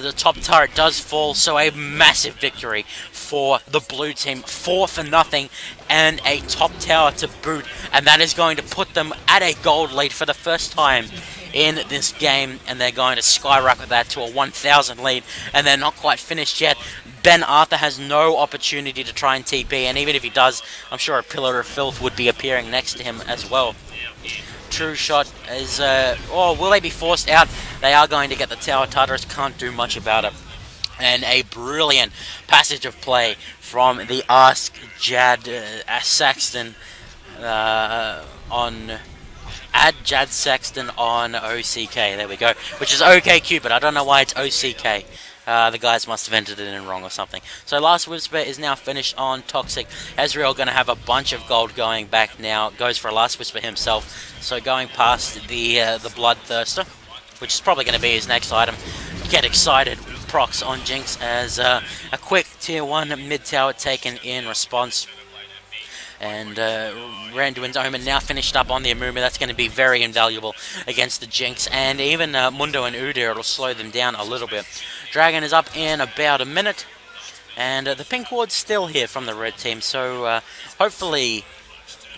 the top turret does fall, so a massive victory for the blue team, 4-0, and a top tower to boot, and that is going to put them at a gold lead for the first time in this game, and they're going to skyrocket that to a 1,000 lead, and they're not quite finished yet. Ben Arthur has no opportunity to try and TP, and even if he does, I'm sure a Pillar of Filth would be appearing next to him as well. True Shot is, will they be forced out? They are going to get the tower. Tartarus can't do much about it. And a brilliant passage of play from the Ask Jad Saxton on Add Jad Saxton on OCK. There we go. Which is OKQ, but I don't know why it's OCK. The guys must have entered it in wrong or something. So Last Whisper is now finished on Toxic. Ezreal going to have a bunch of gold going back now. Goes for a Last Whisper himself. So going past the Bloodthirster, which is probably going to be his next item. Get excited, procs on Jinx, as a quick tier 1 mid-tower taken in response. And Randuin's Omen now finished up on the Amumu. That's going to be very invaluable against the Jinx. And even Mundo and Udyr, it'll slow them down a little bit. Dragon is up in about a minute. And the pink ward's still here from the red team, so hopefully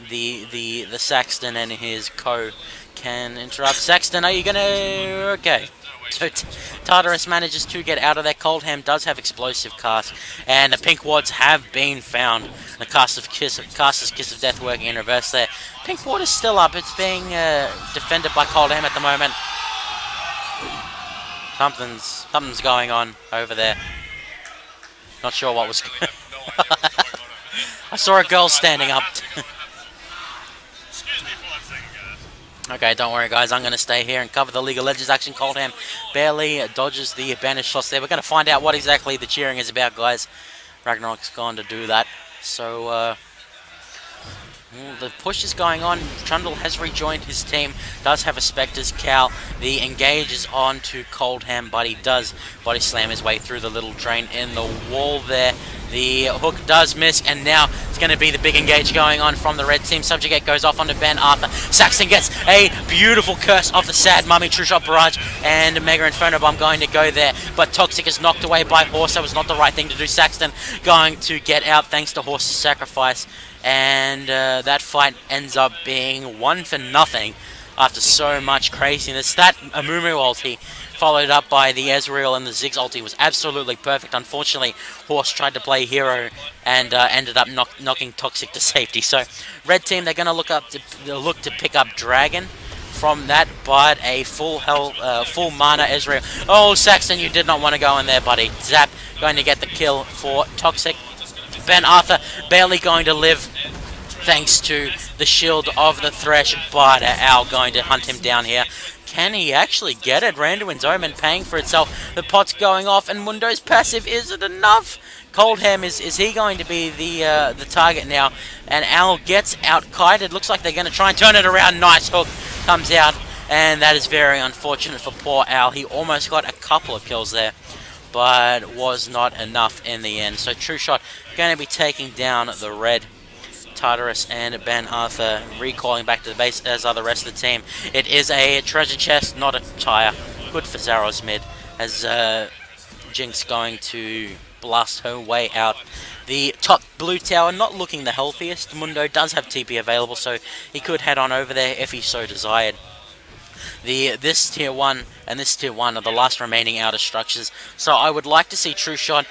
the Saxton and his co can interrupt. Saxton, are you gonna... Okay. So Tartarus manages to get out of there. Coldham does have explosive cast, and the pink wards have been found. The caster's kiss of death working in reverse there. Pink ward is still up. It's being defended by Coldham at the moment. Something's going on over there. Not sure what was going on. I saw a girl standing up. Okay, don't worry, guys. I'm going to stay here and cover the League of Legends action. Coldham barely dodges the banished shots there. We're going to find out what exactly the cheering is about, guys. Ragnarok's gone to do that. So, the push is going on. Trundle has rejoined his team. Does have a Spectre's Cowl. The engage is on to Coldham, but he does body slam his way through the little drain in the wall there. The hook does miss, and now it's going to be the big engage going on from the red team. Subjugate goes off onto Ben Arthur. Saxton gets a beautiful curse of the Sad Mummy, True Shot Barrage, and Mega Inferno Bomb going to go there. But Toxic is knocked away by Horse. That was not the right thing to do. Saxton going to get out thanks to Horse's sacrifice. And that fight ends up being 1-0 after so much craziness. That Amumu ulti, followed up by the Ezreal and the Ziggs ulti, was absolutely perfect. Unfortunately, Horse tried to play hero and ended up knocking Toxic to safety. So, red team, they're going to look to pick up Dragon from that, but a full mana Ezreal. Oh, Saxton, you did not want to go in there, buddy. Zap going to get the kill for Toxic. Ben Arthur barely going to live thanks to the shield of the Thresh, but Al going to hunt him down here. Can he actually get it? Randuin's Omen paying for itself. The pot's going off, and Mundo's passive, is it enough? Coldham, is he going to be the target now? And Al gets out-kited. Looks like they're going to try and turn it around. Nice hook comes out, and that is very unfortunate for poor Al. He almost got a couple of kills there, but was not enough in the end. So True Shot going to be taking down the red. Tartarus and Ben Arthur recalling back to the base, as are the rest of the team. It is a treasure chest, not a tire. Good for Zaros mid, as Jinx going to blast her way out. The top blue tower not looking the healthiest. Mundo does have TP available, so he could head on over there if he so desired. This tier 1 and this tier 1 are the last remaining outer structures, so I would like to see True Shot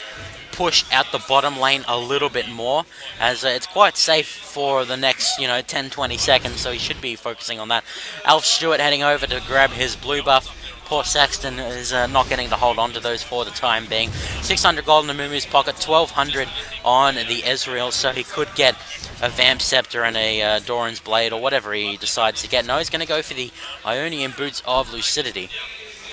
push out the bottom lane a little bit more, as it's quite safe for the next 10-20 seconds, so he should be focusing on that. Alf Stewart heading over to grab his blue buff. Poor Saxton is not getting to hold on to those for the time being. 600 gold in Amumu's pocket, 1200 on the Ezreal, so he could get a Vamp Scepter and a Doran's Blade, or whatever he decides to get. No, he's going to go for the Ionian Boots of Lucidity,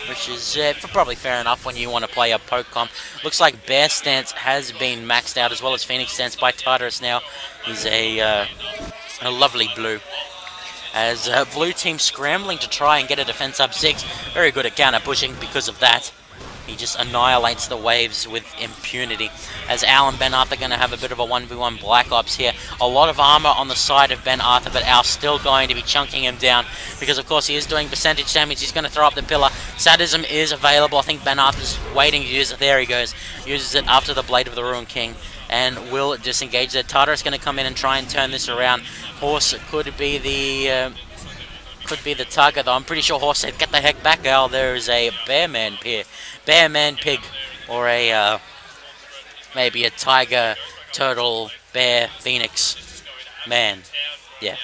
which is probably fair enough when you want to play a poke comp. Looks like Bear Stance has been maxed out, as well as Phoenix Stance by Tartarus now. He's a lovely blue. As blue team scrambling to try and get a defense up 6. Very good at counter pushing because of that. He just annihilates the waves with impunity. As Al and Ben Arthur are going to have a bit of a 1v1 Black Ops here. A lot of armor on the side of Ben Arthur, but Al's still going to be chunking him down, because of course he is doing percentage damage. He's going to throw up the pillar. Sadism is available. I think Ben Arthur's waiting to use it. There he goes. Uses it after the Blade of the Ruined King, and will disengage there. Tartarus going to come in and try and turn this around. Horse could be the target, though. I'm pretty sure Horse said, "Get the heck back, Al." There is a Bear Man Pig, or a maybe a Tiger, Turtle, Bear, Phoenix Man. Yeah.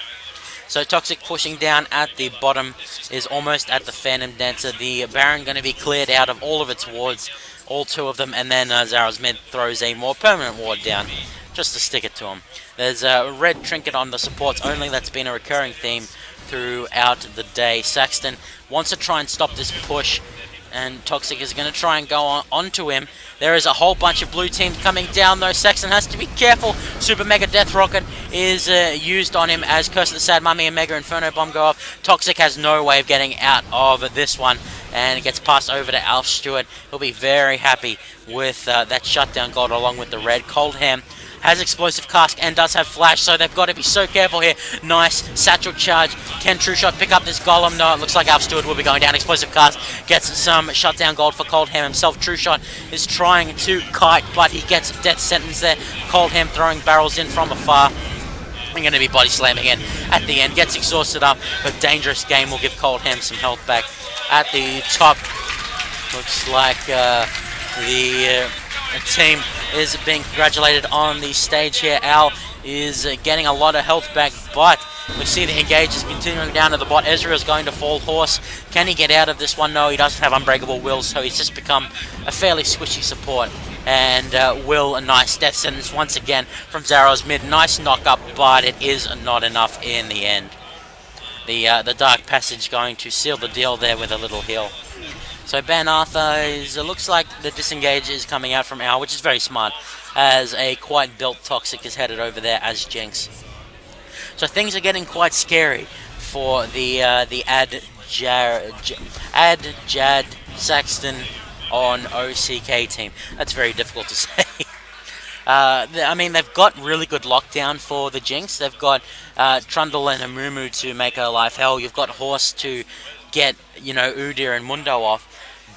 So Toxic pushing down at the bottom, is almost at the Phantom Dancer. The Baron going to be cleared out of all of its wards, all 2 of them, and then Zaros mid throws a more permanent ward down, just to stick it to him. There's a red trinket on the supports only. That's been a recurring theme throughout the day. Saxton wants to try and stop this push, and Toxic is going to try and go onto him. There is a whole bunch of blue teams coming down, though. Saxton has to be careful. Super Mega Death Rocket is used on him as Curse of the Sad Mummy and Mega Inferno Bomb go off. Toxic has no way of getting out of this one, and it gets passed over to Alf Stewart. He'll be very happy with that shutdown gold along with the red. Coldham has explosive cask and does have flash, so they've got to be so careful here. Nice satchel charge. Can True Shot pick up this golem? No, it looks like Alf Stewart will be going down. Explosive cask gets some shutdown gold for Coldham himself. True Shot is trying to kite, but he gets death sentence there. Coldham throwing barrels in from afar. I'm going to be body slamming in at the end. Gets exhausted up, but dangerous game will give Coldham some health back. At the top, looks like the team is being congratulated on the stage here. Al is getting a lot of health back, but we see the engage is continuing down to the bot. Ezreal's going to fall horse. Can he get out of this one? No, he doesn't have unbreakable will, so he's just become a fairly squishy support. And Will, a nice death sentence once again from Zaro's mid. Nice knock up, but it is not enough in the end. The Dark Passage going to seal the deal there with a little heal. So Ben Arthur it looks like the disengage is coming out from Al, which is very smart, as a quite built Toxic is headed over there as Jinx. So things are getting quite scary for the Add Jad Saxton on OCK team. That's very difficult to say. I mean, they've got really good lockdown for the Jinx. They've got Trundle and Amumu to make her life hell. You've got Horse to get, Udyr and Mundo off.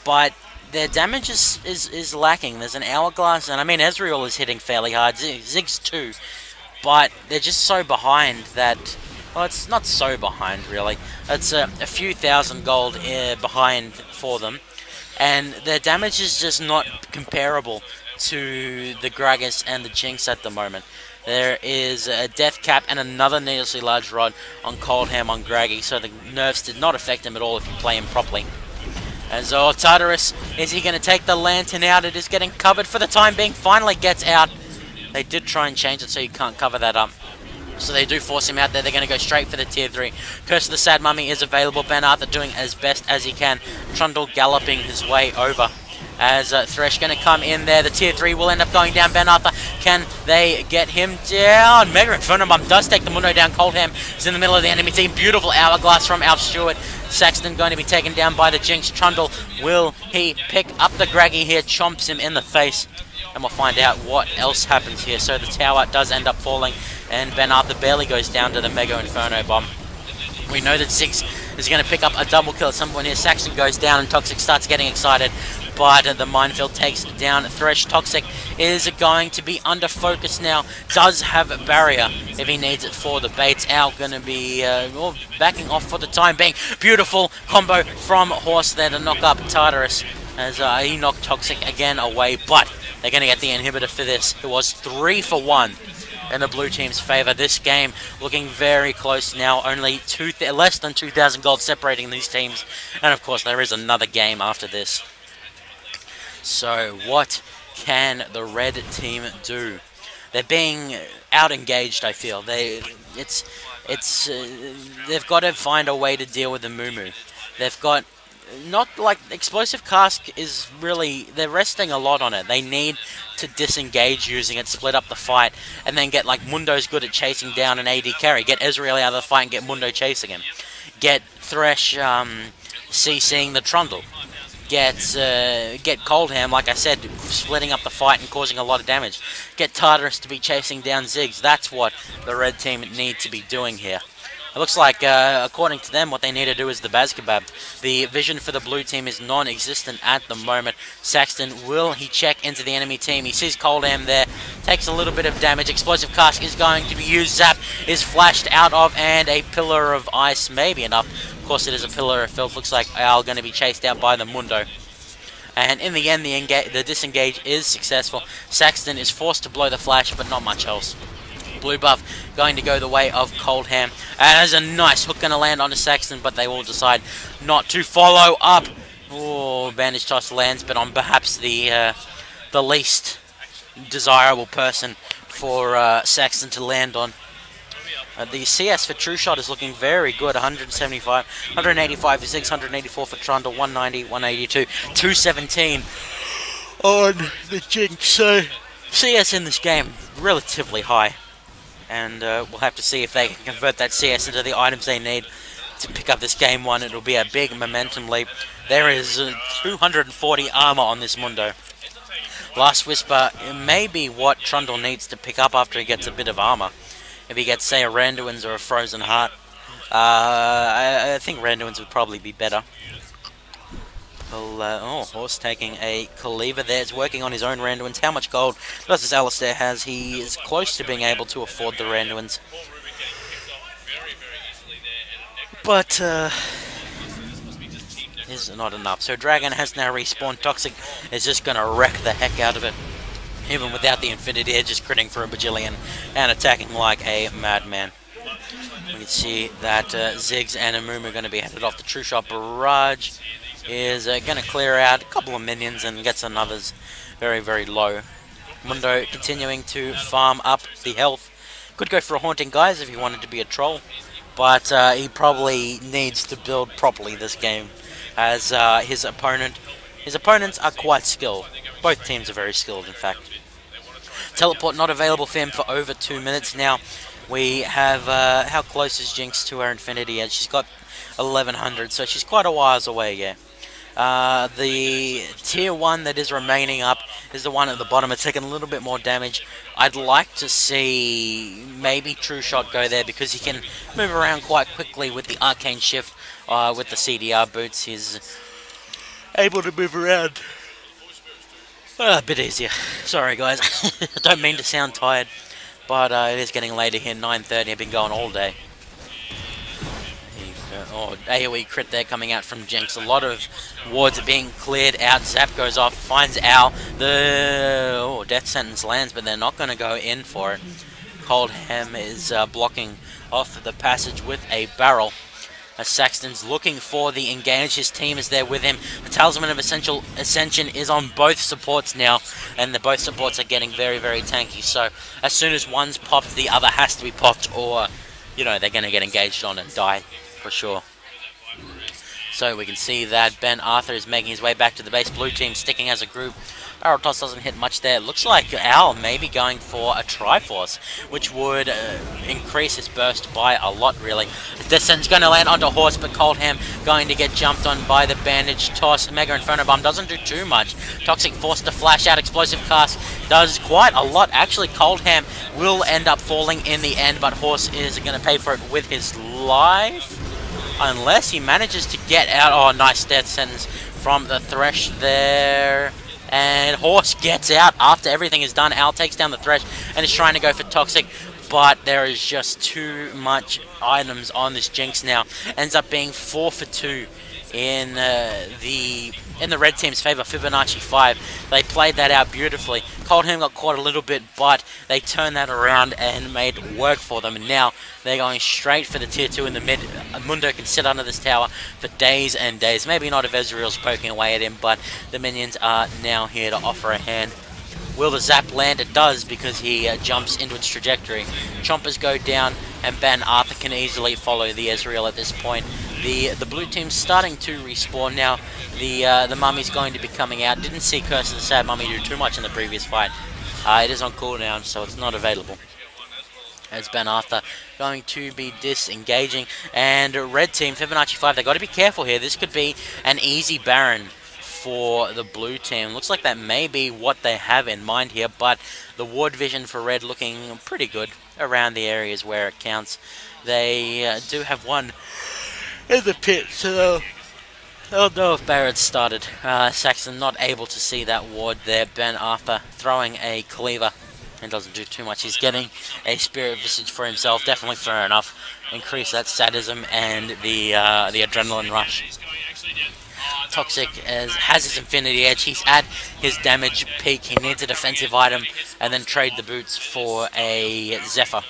But their damage is lacking. There's an Hourglass, and I mean, Ezreal is hitting fairly hard. Ziggs too. But they're just so behind that... Well, it's not so behind, really. It's a few thousand gold behind for them. And their damage is just not comparable to the Gragas and the Jinx at the moment. There is a death cap and another needlessly large rod on Coldham on Graggy, so the nerfs did not affect him at all if you play him properly. And so Tartarus, is he going to take the lantern out? It is getting covered for the time being. Finally gets out. They did try and change it so you can't cover that up. So they do force him out there. They're going to go straight for the tier 3. Curse of the Sad Mummy is available. Ben Arthur doing as best as he can. Trundle galloping his way over. As Thresh going to come in there. The tier 3 will end up going down. Ben Arthur, can they get him down? Mega Inferno Bomb does take the Mundo down. Coldham is in the middle of the enemy team. Beautiful Hourglass from Alf Stewart. Saxton going to be taken down by the Jinx. Trundle, will he pick up the Graggy here? Chomps him in the face. And we'll find out what else happens here. So the tower does end up falling. And Ben Arthur barely goes down to the Mega Inferno Bomb. We know that Ziggs is going to pick up a double kill at some point here. Saxton goes down and Toxic starts getting excited. But the Minefield takes down Thresh. Toxic is going to be under focus now. Does have a barrier if he needs it for the baits. Al going to be backing off for the time being. Beautiful combo from Horse there to knock up Tartarus. As he knocked Toxic again away. But they're going to get the inhibitor for this. It was 3 for 1. In the blue team's favor. This game looking very close now. Only less than 2,000 gold separating these teams. And of course there is another game after this. So what can the red team do? They're being out-engaged, I feel. They've got to find a way to deal with the Mumu. They've got... Not like Explosive Cask is really, they're resting a lot on it. They need to disengage using it, split up the fight, and then get like Mundo's good at chasing down an AD carry. Get Ezreal out of the fight and get Mundo chasing him. Get Thresh CCing the Trundle. Get Coldham, like I said, splitting up the fight and causing a lot of damage. Get Tartarus to be chasing down Ziggs. That's what the red team need to be doing here. It looks like, according to them, what they need to do is the Baz Kebab. The vision for the blue team is non-existent at the moment. Saxton, will he check into the enemy team? He sees Coldham there, takes a little bit of damage. Explosive Cask is going to be used. Zap is flashed out of, and a Pillar of Ice may be enough. Of course, it is a Pillar of Filth. Looks like Al going to be chased out by the Mundo. And in the end, the disengage is successful. Saxton is forced to blow the flash, but not much else. Blue buff going to go the way of Coldham. And there's a nice hook going to land onto Saxton, but they will decide not to follow up. Oh, bandage toss lands, but on perhaps the least desirable person for Saxton to land on. The CS for True Shot is looking very good. 175, 185 for 6, 184 for Trundle, 190, 182, 217 on the Jinx. So CS in this game relatively high. And we'll have to see if they can convert that CS into the items they need. to pick up this game 1. It'll be a big momentum leap. There is 240 armor on this Mundo. Last Whisper may be what Trundle needs to pick up after he gets a bit of armor. If he gets, say, a Randuin's or a Frozen Heart, I think Randuin's would probably be better. Well, Horse taking a Cleaver there. It's working on his own Randuin's. How much gold does this Alistair has? He is close to being able to afford the Randuin's. But, is not enough. So Dragon has now respawned. Toxic is just going to wreck the heck out of it. Even without the Infinity Edge, just critting for a bajillion and attacking like a madman. We can see that Ziggs and Amumu are going to be headed off. The True Shot Barrage is going to clear out a couple of minions and gets another's very, very low. Mundo continuing to farm up the health. Could go for a Haunting, guys, if he wanted to be a troll. But he probably needs to build properly this game, as his opponents are quite skilled. Both teams are very skilled, in fact. Teleport not available for him for over 2 minutes now. We have, how close is Jinx to her Infinity Edge? She's got 1100, so she's quite a while away, yeah. The tier 1 that is remaining up is the one at the bottom. It's taking a little bit more damage. I'd like to see maybe True Shot go there because he can move around quite quickly with the Arcane Shift. With the CDR boots, he's able to move around a bit easier. Sorry guys, I don't mean to sound tired, but it is getting later here, 9:30. I've been going all day. AoE crit there coming out from Jinx. A lot of wards are being cleared out. Zap goes off, finds Owl. The death sentence lands, but they're not going to go in for it. Cold Ham is blocking off the passage with a barrel. Saxton's looking for the engage. His team is there with him. The Talisman of Ascension is on both supports now, and the both supports are getting very, very tanky. So as soon as one's popped, the other has to be popped, or they're going to get engaged on and die for sure. So we can see that Ben Arthur is making his way back to the base. Blue team sticking as a group. Barrel Toss doesn't hit much there. Looks like Owl may be going for a Triforce, which would increase his burst by a lot, really. Descent's going to land onto Horse, but Coldham going to get jumped on by the Bandage Toss. Mega Inferno Bomb doesn't do too much. Toxic forced to flash out. Explosive Cast does quite a lot. Actually, Coldham will end up falling in the end, but Horse is going to pay for it with his life. Unless he manages to get out. Oh, nice death sentence from the Thresh there. And Horse gets out after everything is done. Owl takes down the Thresh and is trying to go for Toxic. But there is just too much items on this Jinx now. Ends up being 4 for 2 in the red team's favor. Fibonacci 5. They played that out beautifully. Coldham got caught a little bit, but they turned that around and made it work for them. And now they're going straight for the tier 2 in the mid. Mundo can sit under this tower for days and days. Maybe not if Ezreal's poking away at him, but the minions are now here to offer a hand. Will the zap land? It does, because he jumps into its trajectory. Chompers go down, and Ben Arthur can easily follow the Ezreal at this point. The blue team's starting to respawn now. The mummy's going to be coming out. Didn't see Curse of the Sad Mummy do too much in the previous fight. It is on cooldown, so it's not available. As Ben Arthur going to be disengaging. And red team, Fibonacci 5, they've got to be careful here. This could be an easy Baron for the blue team. Looks like that may be what they have in mind here, but the ward vision for red looking pretty good around the areas where it counts. They do have one in the pit, so they'll know if Barrett's started. Saxton not able to see that ward there. Ben Arthur throwing a cleaver and doesn't do too much. He's getting a Spirit Visage for himself. Definitely fair enough. Increase that sadism and the adrenaline rush. Toxic has his Infinity Edge. He's at his damage peak. He needs a defensive item and then trade the boots for a Zephyr.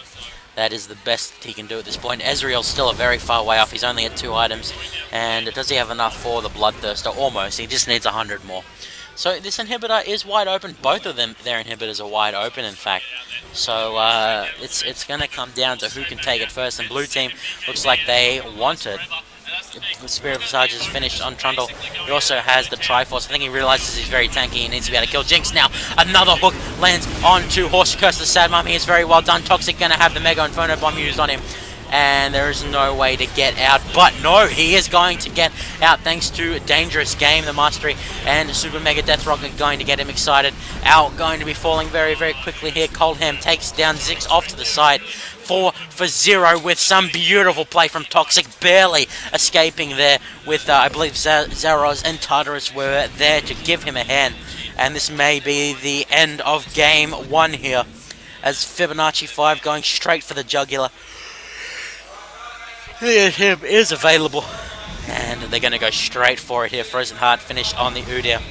That is the best he can do at this point. Ezreal's still a very far way off. He's only at 2 items. And does he have enough for the Bloodthirster? Almost. He just needs 100 more. So this inhibitor is wide open. Both of them, their inhibitors are wide open, in fact. So it's going to come down to who can take it first. And blue team looks like they want it. The Spirit Visage is finished on Trundle. He also has the Triforce. I think he realizes he's very tanky. He needs to be able to kill Jinx now. Another hook lands onto Horse. Curse the Sad Mummy is very well done. Toxic going to have the Mega Inferno Bomb used on him. and there is no way to get out. But no, he is going to get out thanks to a dangerous game. The Mastery and Super Mega Death Rocket going to get him excited. Al going to be falling very, very quickly here. Coldham takes down Ziggs off to the side. 4 for 0 with some beautiful play from Toxic, barely escaping there with, I believe, Zaros and Tartarus were there to give him a hand. And this may be the end of game 1 here, as Fibonacci 5 going straight for the jugular. Him is available, and they're going to go straight for it here. Frozen Heart finished on the Udyr.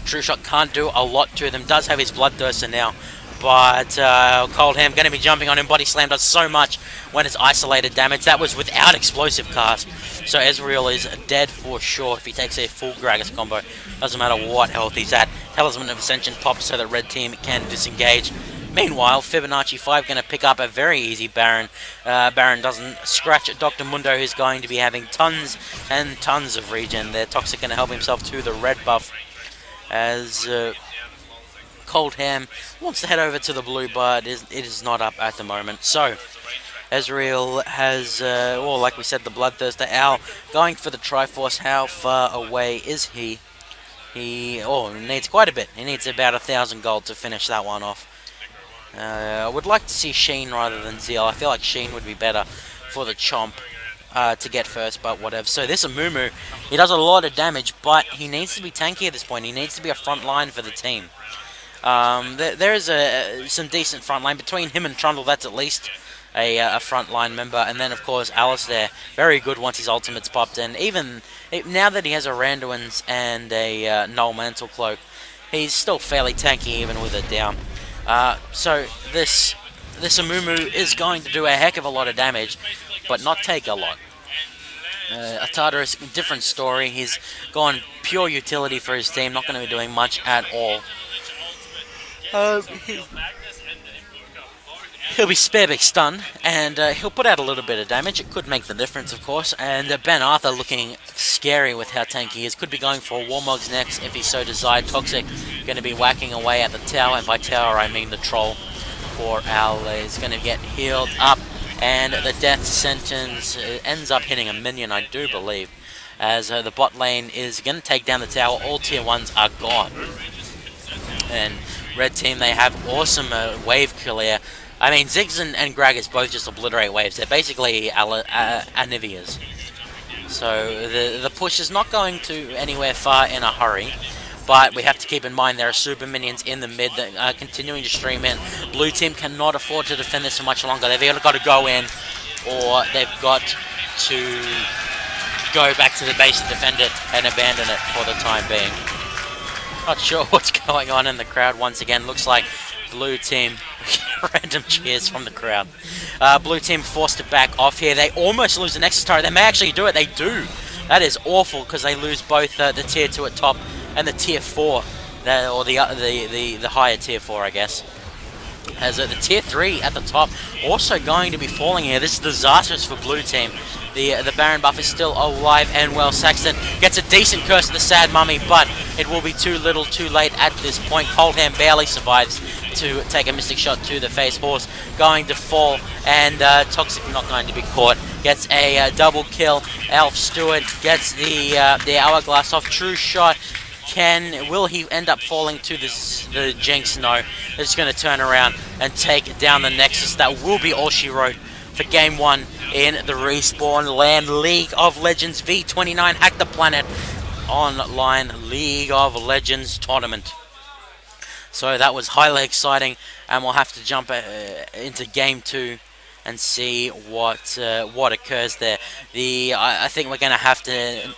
True Shot can't do a lot to them, does have his Bloodthirster now. But Coldham going to be jumping on him. Body Slam does so much when it's isolated damage. That was without explosive cast. So Ezreal is dead for sure if he takes a full Gragas combo. Doesn't matter what health he's at. Talisman of Ascension pops so that red team can disengage. Meanwhile, Fibonacci 5 going to pick up a very easy Baron. Baron doesn't scratch Dr. Mundo, who's going to be having tons and tons of regen there. Toxic going to help himself to the red buff as Coldham wants to head over to the blue, but it is not up at the moment. So Ezreal has, well, like we said, the Bloodthirster. Al going for the Triforce. How far away is he? He needs quite a bit. He needs about 1,000 gold to finish that one off. I would like to see Sheen rather than Zeal. I feel like Sheen would be better for the Chomp to get first, but whatever. So this Amumu, he does a lot of damage, but he needs to be tanky at this point. He needs to be a front line for the team. There is some decent front line between him and Trundle. That's at least a front line member, and then of course Alistair, very good once his ultimate's popped in. Even now that he has a Randuin's and a Null Mantle Cloak, he's still fairly tanky even with it down. So this Amumu is going to do a heck of a lot of damage, but not take a lot. Tartarus, different story. He's gone pure utility for his team, not going to be doing much at all. He'll be spare big stun, and he'll put out a little bit of damage. It could make the difference, of course. And Ben Arthur looking scary with how tanky he is. Could be going for Warmogs next if he so desired. Toxic going to be whacking away at the tower, and by tower I mean the troll. Poor Al is going to get healed up, and the death sentence ends up hitting a minion, I do believe, as the bot lane is going to take down the tower. All tier 1s are gone. And red team, they have awesome wave clear. I mean, Ziggs and Gragas both just obliterate waves. They're basically Anivias. So the push is not going to anywhere far in a hurry. But we have to keep in mind there are super minions in the mid that are continuing to stream in. Blue team cannot afford to defend this for much longer. They've either got to go in, or they've got to go back to the base and defend it and abandon it for the time being. Not sure what's going on in the crowd once again. Looks like blue team, random cheers from the crowd. Blue team forced to back off here. They almost lose the Nexus turret. They may actually do it. They do. That is awful because they lose both the tier 2 at top and the tier 4, or the higher tier 4, I guess. As the tier 3 at the top also going to be falling here. This is disastrous for blue team. The Baron buff is still alive and well. Saxton gets a decent curse of the Sad Mummy, but it will be too little too late at this point. Coldham barely survives to take a Mystic Shot to the face. Horse going to fall, and Toxic not going to be caught. Gets a double kill. Elf Stewart gets the Hourglass off. True Shot. Will he end up falling to the Jinx? No. It's going to turn around and take down the Nexus. That will be all she wrote for Game 1 in the Respawn Land League of Legends V29 Hack the Planet Online League of Legends Tournament. So that was highly exciting, and we'll have to jump into Game 2 and see what occurs there. I think we're going to have to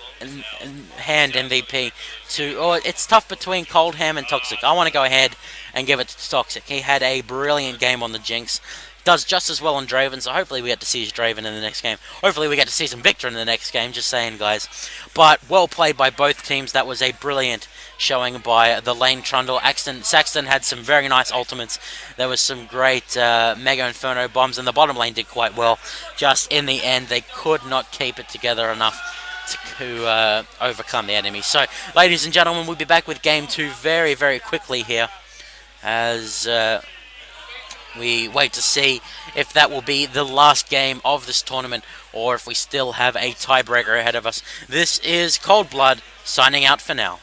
hand MVP to... Oh, it's tough between Coldham and Toxic. I want to go ahead and give it to Toxic. He had a brilliant game on the Jinx. Does just as well on Draven, so hopefully we get to see his Draven in the next game. Hopefully we get to see some Victor in the next game, just saying, guys. But well played by both teams. That was a brilliant showing by the lane Trundle. Saxton had some very nice ultimates. There was some great Mega Inferno bombs, and the bottom lane did quite well. Just in the end, they could not keep it together enough to overcome the enemy. So, ladies and gentlemen, we'll be back with Game 2 very, very quickly here, as we wait to see if that will be the last game of this tournament or if we still have a tiebreaker ahead of us. This is Cold Blood signing out for now.